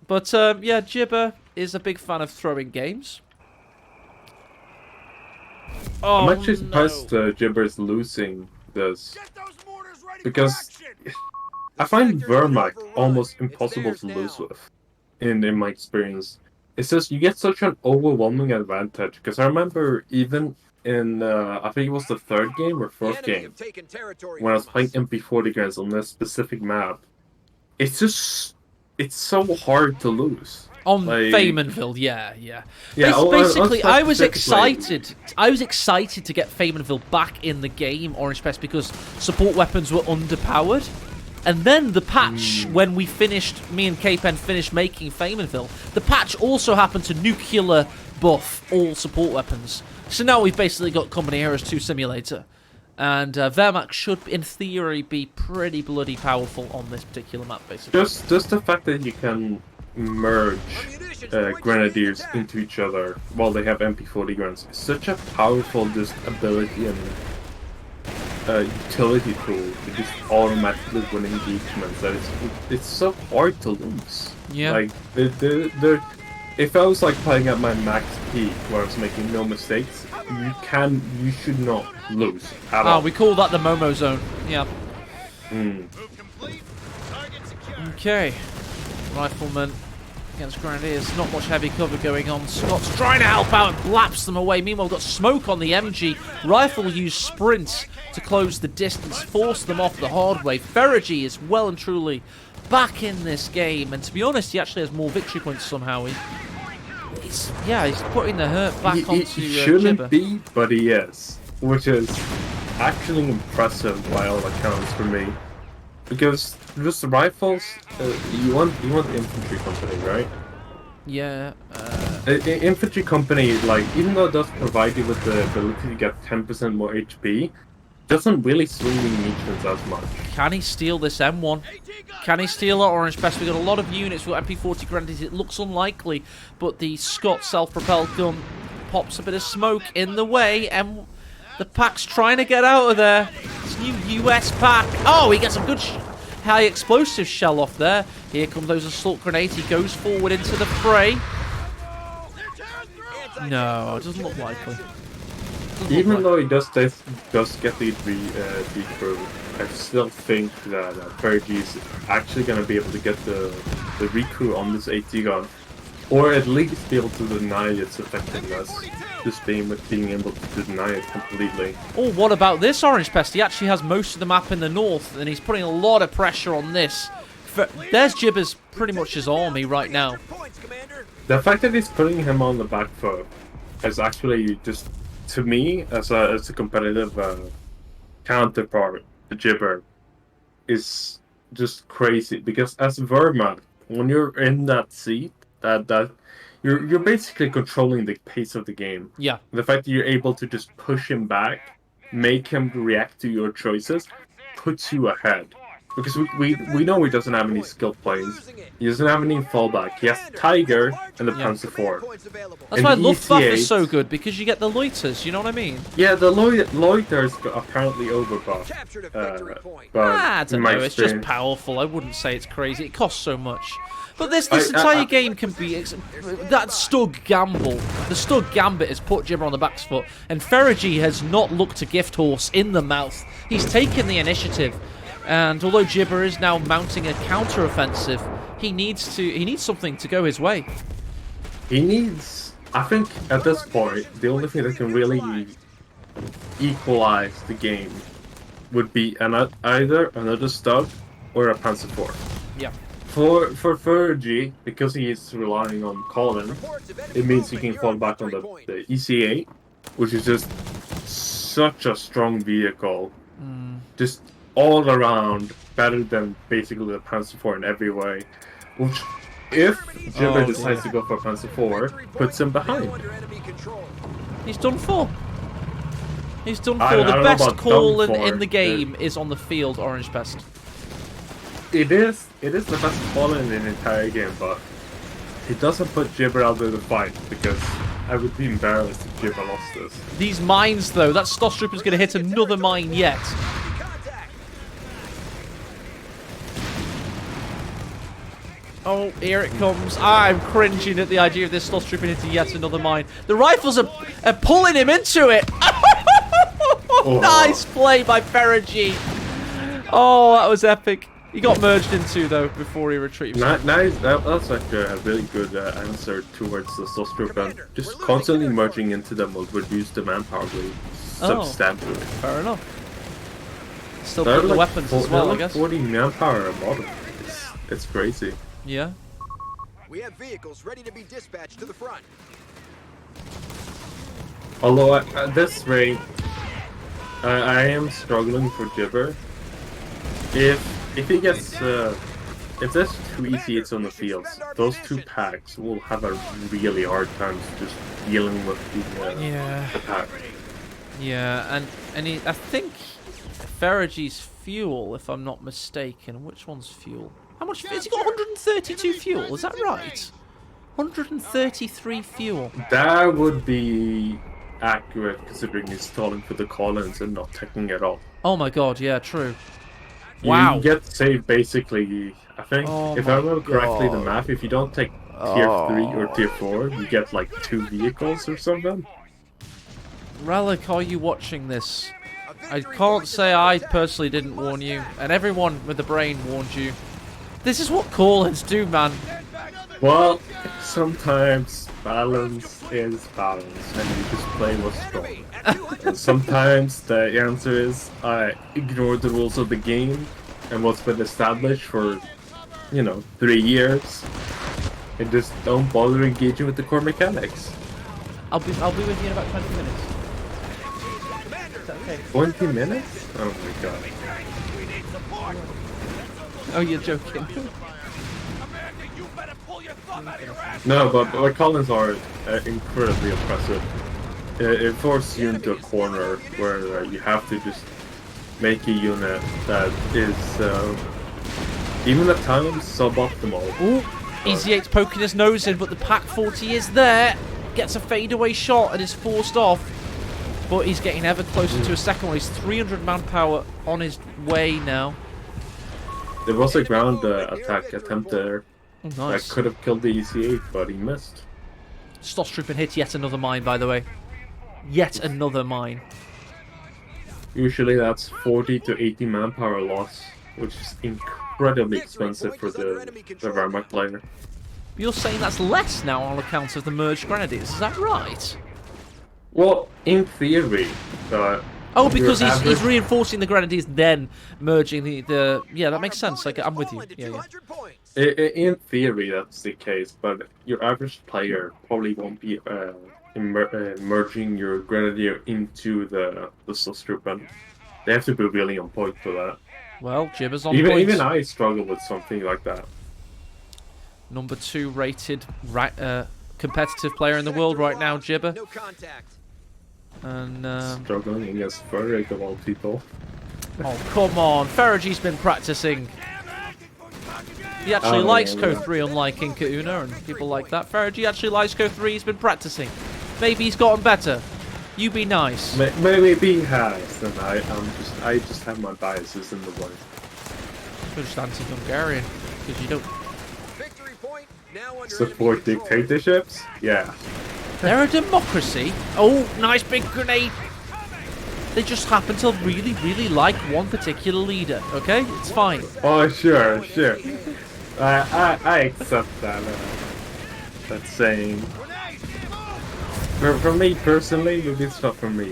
But, yeah, Jibber is a big fan of throwing games. Oh, I'm actually surprised Jibber's losing this. Because I find Vermac almost impossible to lose with, in my experience. It's just, you get such an overwhelming advantage. Because I remember even in, I think it was the third game or fourth game, when I was playing MP40 guns on this specific map, it's just, it's so hard to lose. On like, Faymanville, yeah. Yeah, basically, I was specifically. excited. I was excited to get Faymanville back in the game, orangepest, because support weapons were underpowered. And then the patch, when we finished, me and K-Pen finished making Faymanville, the patch also happened to nuclear buff all support weapons. So now we've basically got Company Heroes 2 Simulator. And Wehrmacht should, in theory, be pretty bloody powerful on this particular map, basically. Just the fact that you can merge grenadiers into each other while they have MP40 guns is such a powerful just ability and utility tool to just automatically win engagements that it's so hard to lose. Yeah. Like if I was like playing at my max peak where I was making no mistakes, you should not lose at all. We call that the Momo zone. Yeah. Mm. Move complete. Target secure. Okay. Rifleman against Grenadiers. Not much heavy cover going on. Scott's trying to help out and blaps them away. Meanwhile, we've got smoke on the MG. Rifle will use sprints to close the distance, force them off the hard way. Ferrigy is well and truly back in this game. And to be honest, he actually has more victory points somehow. He's putting the hurt back onto He shouldn't Jibber. be, but he is. Which is actually impressive by all accounts for me. Because just the rifles, you want the infantry company, right? Yeah. Infantry company, like, even though it does provide you with the ability to get 10% more HP, doesn't really swing the munitions as much. Can he steal this M1? Can he steal our orange pest? We've got a lot of units with MP40 Grenadiers. It looks unlikely, but the Scott self-propelled gun pops a bit of smoke in the way, and the pack's trying to get out of there. This new US pack. Oh, he gets a good high explosive shell off there. Here come those assault grenades. He goes forward into the fray. No, it doesn't look likely. Even though he does get the through, I still think that Fergie is actually going to be able to get the recruit on this AT gun, or at least be able to deny its effectiveness. Just being able to deny it completely. Oh, what about this orange pest? He actually has most of the map in the north, and he's putting a lot of pressure on this. There's Jibber's pretty much his army right now. The fact that he's putting him on the back foot is actually just, to me, as a competitive counterpart to Jibber, is just crazy. Because as Verma, when you're in that seat, that you're basically controlling the pace of the game. Yeah. The fact that you're able to just push him back, make him react to your choices, puts you ahead. Because we know he doesn't have any skilled planes. He doesn't have any fallback. He has Tiger and the Panzer IV. That's why Luftwaffe is so good, because you get the loiters, you know what I mean? Yeah, the loiters apparently overbuffed. I don't know, it's just powerful. I wouldn't say it's crazy. It costs so much. But this entire game can be... that Stug gamble. The Stug gambit has put Jibber on the back foot, and Ferrigy has not looked a gift horse in the mouth. He's taken the initiative. And although Jibber is now mounting a counter-offensive, he needs something to go his way. He needs... I think at this point, the only thing that can really equalize the game would be either another Stug or a Panzer IV. Yeah. For Fergie, because he is relying on Colin, it means he can fall back on the EC8, which is just such a strong vehicle. Just all around better than basically the Panzer IV in every way. Which, if Jibber decides to go for Panzer IV, puts him behind. He's done for. He's done for. The best call in the game is on the field, Orange Pest. It is the best call in the entire game, but it doesn't put Jibber out of the fight, because I would be embarrassed if Jibber lost this. These mines, though, that Stoss Trooper's going to hit another mine yet. Oh, here it comes. I'm cringing at the idea of this Stoss Trooper hitting yet another mine. The rifles are pulling him into it. Oh. Nice play by Ferrigy. Oh, that was epic. He got merged into, though, before he retreated. Nice. That's actually a really good answer towards the Stoss Trooper. Just constantly merging into them will reduce the manpower substantially. Fair enough. Still put the weapons as well, I guess. 40 manpower a model. It's crazy. Yeah. We have vehicles ready to be dispatched to the front. Although at this rate, I am struggling for Jibber. If he gets if there's two EC8s on the fields, those two packs will have a really hard time just dealing with the pack. Yeah, and I think Ferrigy's fuel, if I'm not mistaken. Which one's fuel? How much? Has he got 132 fuel? Is that right? 133 fuel. That would be accurate, considering he's stalling for the Collins and not taking it off. Oh my god, yeah, true. Wow. You get saved basically, I think, if I remember correctly, the map, if you don't take tier 3 or tier 4, you get like 2 vehicles or something. Relic, are you watching this? I can't say I personally didn't warn you, and everyone with the brain warned you. This is what call-ins do, man. Well, sometimes balance is balance, and you just play what's strong. And sometimes the answer is I ignore the rules of the game and what's been established for, 3 years, and just don't bother engaging with the core mechanics. I'll be with you in about 20 minutes. Is that okay? 20 minutes? Oh my god. Oh, you're joking. No, but call-ins are incredibly impressive. It forces you into a corner where you have to just make a unit that is, even at times, suboptimal. Ooh, Easy 8's poking his nose in, but the Pack 40 is there. Gets a fadeaway shot and is forced off. But he's getting ever closer to a second one. He's 300 manpower on his way now. There was a ground attack attempt there. Oh, nice. That could have killed the EC8, but he missed. Stosstrooping hit yet another mine, by the way. Yet another mine. Usually that's 40 to 80 manpower loss, which is incredibly expensive for the Wehrmacht player. You're saying that's less now on account of the merged grenadiers, is that right? Well, in theory, oh, because your he's average- reinforcing the grenadiers, then merging the yeah, that makes sense. Like, I'm with you. Yeah. In theory, that's the case, but your average player probably won't be merging your grenadier into the Stosstrooping. They have to be really on point for that. Well, Jibber's on Even point. I struggle with something like that. Number 2 rated competitive player in the world right now, Jibber. No contact. And Struggling against Furrick of all people. oh, come on, Ferrigy's been practicing. He actually likes CoH3, unlike in Kauna and people like that. Ferrigy actually likes CoH3. He's been practicing. Maybe he's gotten better. You be nice. Maybe he has, and I just have my biases in the way. You're just anti-Hungarian because you don't. Victory point now under Support enemy control. dictatorships? Yeah. They're a democracy. Oh, nice big grenade. They just happen to really, really like one particular leader. Okay, it's fine. Oh, sure. I accept that. That saying. For me personally, maybe it's not for me.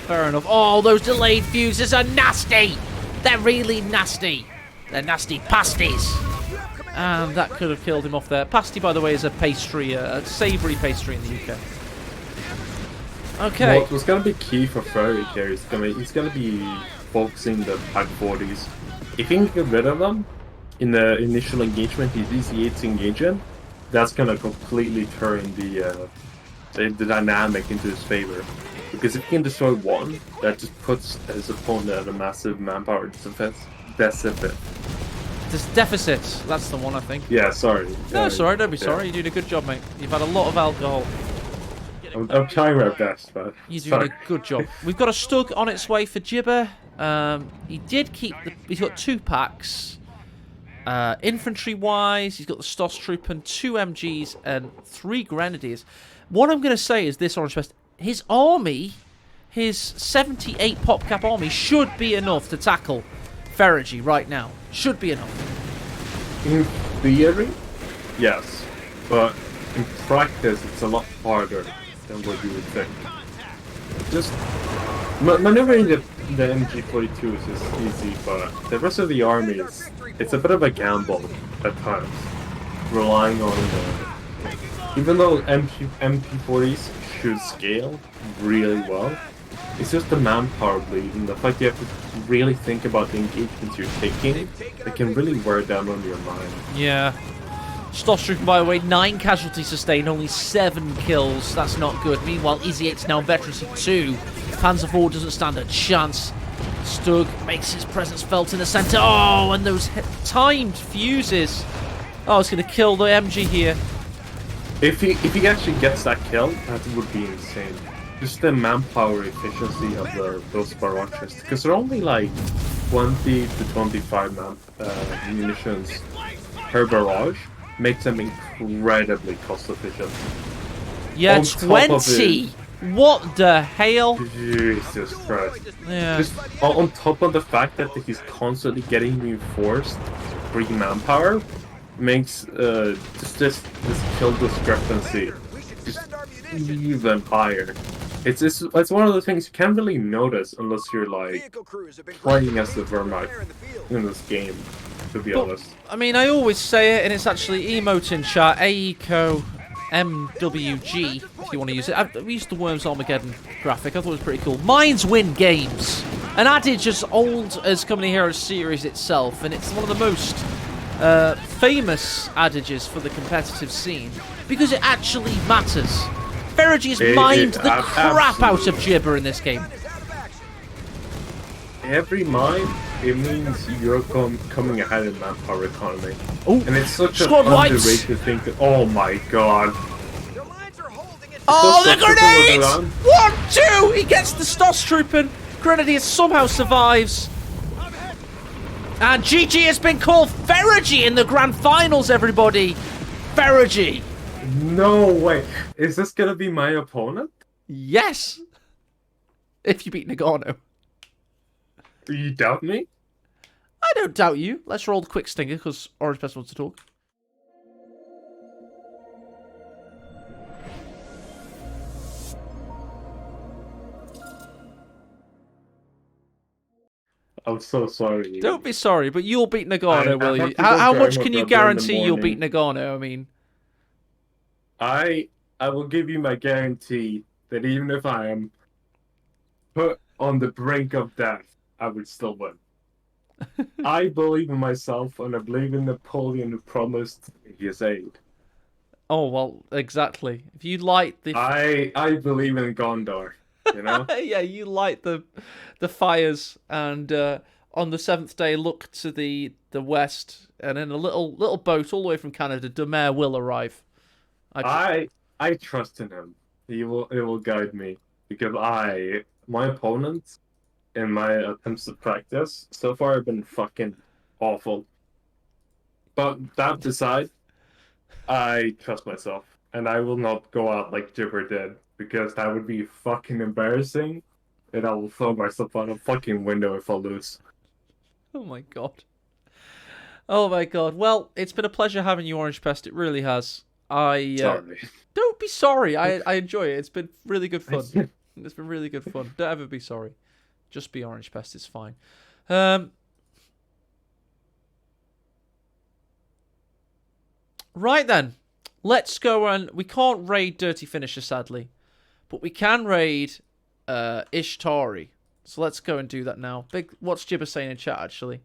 Fair enough. Oh, those delayed fuses are nasty. They're really nasty. They're nasty pasties. And that could have killed him off there. Pasty, by the way, is a pastry, a savoury pastry in the UK. Okay. What was gonna be key for Furrick here is he's gonna be focusing the Pack 40s. If he can get rid of them in the initial engagement, he's EC8's engaging, that's gonna completely turn the dynamic into his favor. Because if he can destroy one, that just puts his opponent at a massive manpower deficit. This deficit. That's the one, I think. Yeah, sorry. No, sorry. Don't be sorry. You're doing a good job, mate. You've had a lot of alcohol. I'm trying my best, but You're doing a good job. We've got a Stug on its way for Jibber. He did keep the... He's got 2 packs. Infantry-wise, he's got the Stosstroop and 2 MGs and 3 Grenadiers. What I'm going to say is this, Orangepest. His army, his 78 PopCap army, should be enough to tackle Ferrigy right now. Should be enough. in theory, yes, but in practice, it's a lot harder than what you would think. Just maneuvering the MG42 is just easy, but the rest of the army it's a bit of a gamble at times, relying on even though MP40s should scale really well, it's just the manpower bleed and the fact you have to really think about the engagements you're taking that can really wear down on your mind. Yeah. Stosstroop, by the way, 9 casualties sustained, only 7 kills. That's not good. Meanwhile, Easy 8's now veterancy 2. Panzer IV doesn't stand a chance. Stug makes his presence felt in the centre. Oh, and those timed fuses. Oh, it's going to kill the MG here. If he actually gets that kill, that would be insane. Just the manpower efficiency of those barrages, because they're only like 20 to 25 munitions per barrage, makes them incredibly cost efficient. Yeah, On top of 20! What the hell? Jesus Christ. Yeah. Just on top of the fact that he's constantly getting reinforced, free manpower makes just this kill discrepancy just even higher. It's one of the things you can't really notice unless you're like Vehicle crews have been playing as the fire Vermite in the field. in this game, to be But, honest. I mean, I always say it, and it's actually emote in chat, AECO MWG, if you want to use it. We used the Worms Armageddon graphic. I thought it was pretty cool. Minds win games. An adage as old as Company Heroes series itself, and it's one of the most famous adages for the competitive scene because it actually matters. Fergie has mined the crap out of Jibber in this game. Every mine, it means you're coming ahead in manpower economy. Oh, And it's such an squad wipes. underrated thing to... Oh my god. Their lines are holding it. Oh, the Stuff people look grenades! around. 1, 2! He gets the Stoss trooping. Grenadier somehow survives. And GG has been called Fergie in the grand finals, everybody. Fergie. No way. Is this gonna be my opponent? Yes. If you beat Nagano. You doubt me? I don't doubt you. Let's roll the quick stinger because orangepest wants to talk. I'm so sorry. Don't be sorry, but you'll beat Nagano, will have you? to go How drive much my can you brother in the guarantee you'll beat morning. Nagano? I mean, I will give you my guarantee that even if I am put on the brink of death, I would still win. I believe in myself, and I believe in Napoleon who promised his aid. oh well, exactly. If you light the I believe in Gondor, you know? yeah, you light the fires, and on the 7th day, look to the west, and in a little boat all the way from Canada, Demer will arrive. I trust in him. It will guide me because my opponents in my attempts to practice so far have been fucking awful. But that aside, I trust myself, and I will not go out like Jibber did because that would be fucking embarrassing, and I will throw myself out a fucking window if I lose. Oh my god. Oh my god. Well, it's been a pleasure having you, Orange Pest. It really has. Sorry. Don't be sorry. I enjoy it. It's been really good fun. It's been really good fun. Don't ever be sorry. Just be Orange Pest. It's fine. Right then. Let's go and... We can't raid Dirty Finisher, sadly. But we can raid Ishtari. So let's go and do that now. What's Jibber saying in chat, actually?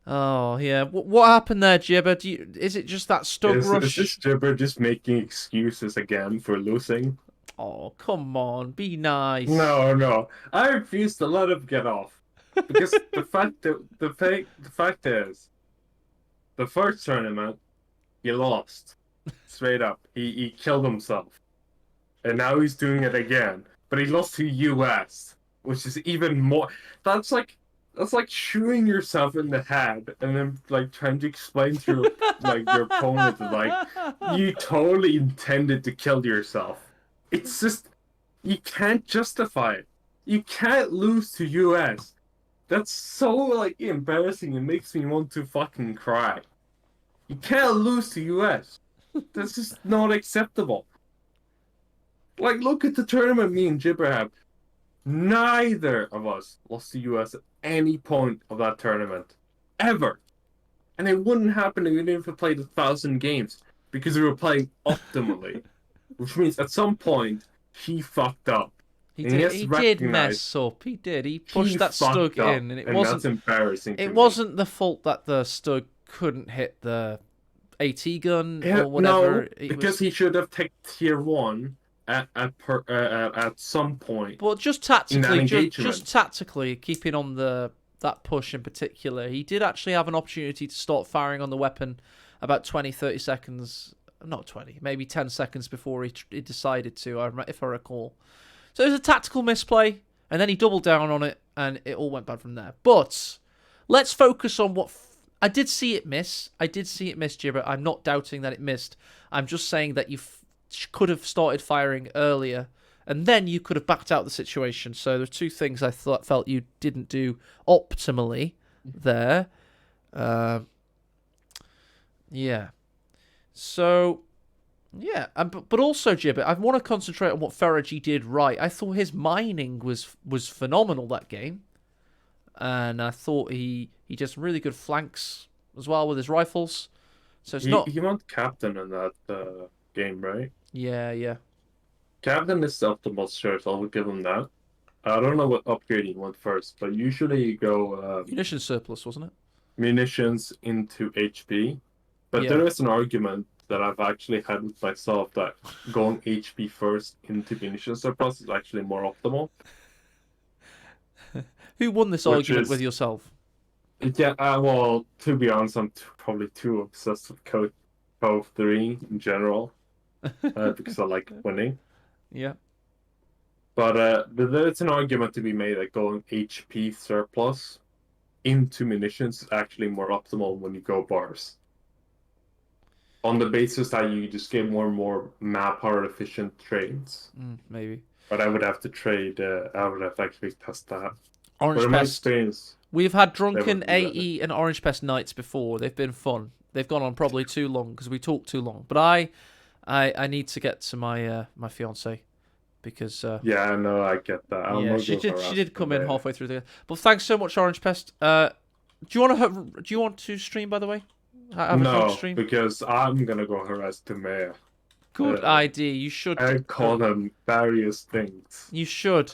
Oh, yeah. What happened there, Jibber? Is it just that Stug Rush? Is this Jibber just making excuses again for losing? Oh, come on. Be nice. No. I refuse to let him get off. Because the fact is, the first tournament, he lost. Straight up. He killed himself. And now he's doing it again. But he lost to US, which is even more... That's like shooting yourself in the head and then like trying to explain to your opponent that like you totally intended to kill yourself. It's just you can't justify it. You can't lose to US. That's so like embarrassing. It makes me want to fucking cry. You can't lose to US. That's just not acceptable. Like look at the tournament me and Jibber have. Neither of us lost to US at any point of that tournament. Ever. And it wouldn't happen if we didn't have played 1,000 games. Because we were playing optimally. Which means at some point, he fucked up. He And did mess up. He did. He pushed that Stug in, and it wasn't. That's embarrassing. It wasn't the fault that the Stug couldn't hit the AT gun or whatever. No, because he should have taken tier 1 at some point. Well, just tactically, keeping on that push in particular, he did actually have an opportunity to start firing on the weapon about 20, 30 seconds, not 20, maybe 10 seconds before he decided to, if I recall. So it was a tactical misplay, and then he doubled down on it, and it all went bad from there. But let's focus on what I did see it miss. I did see it miss, Jibber. I'm not doubting that it missed. I'm just saying that you could have started firing earlier, and then you could have backed out the situation. So there's two things I felt you didn't do optimally there. Yeah. So, yeah. But also, Jibber, I want to concentrate on what Ferragi did right. I thought his mining was phenomenal that game. And I thought he did some really good flanks as well with his rifles. So it's not... He went captain in that game, right? Yeah. Captain is the optimal choice, I'll give him that. I don't know what upgrade he went first, but usually you go Munitions surplus, wasn't it? munitions into HP. But Yeah. there is an argument that I've actually had with myself that going HP first into munitions surplus is actually more optimal. Who won this Which argument is- with yourself? Yeah, well, to be honest, I'm probably too obsessed with CoH3 in general because I like winning. Yeah. But there's an argument to be made that going HP surplus into munitions is actually more optimal when you go bars. On the basis that you just get more and more map power efficient trades. Maybe. But I would have to trade, I would have to actually test that. Orange But in my Pest. experience, We've had Drunken, They wouldn't do AE, and Orange Pest nights before. They've been fun. They've gone on probably too long because we talked too long. But I need to get to my my fiance because yeah, I know, I get that. I'm yeah, not she gonna did harass come them in there. halfway through the. But thanks so much, Orange Pest. Do you want to stream, by the way? Have a No, stream. because I'm gonna go harass the mayor. Good idea. You should. I call them various things. You should.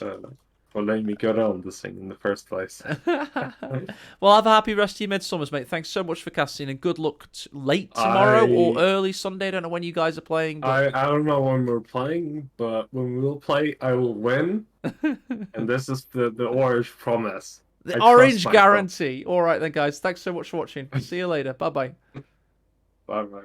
For letting me get on this thing in the first place. Well, have a happy rest of your midsummers, mate. Thanks so much for casting, and good luck late tomorrow or early Sunday. I don't know when you guys are playing. But... I don't know when we're playing, but when we will play, I will win. And this is the orange promise. The I orange trust myself. guarantee. All right then, guys. Thanks so much for watching. See you later. Bye-bye. Bye bye.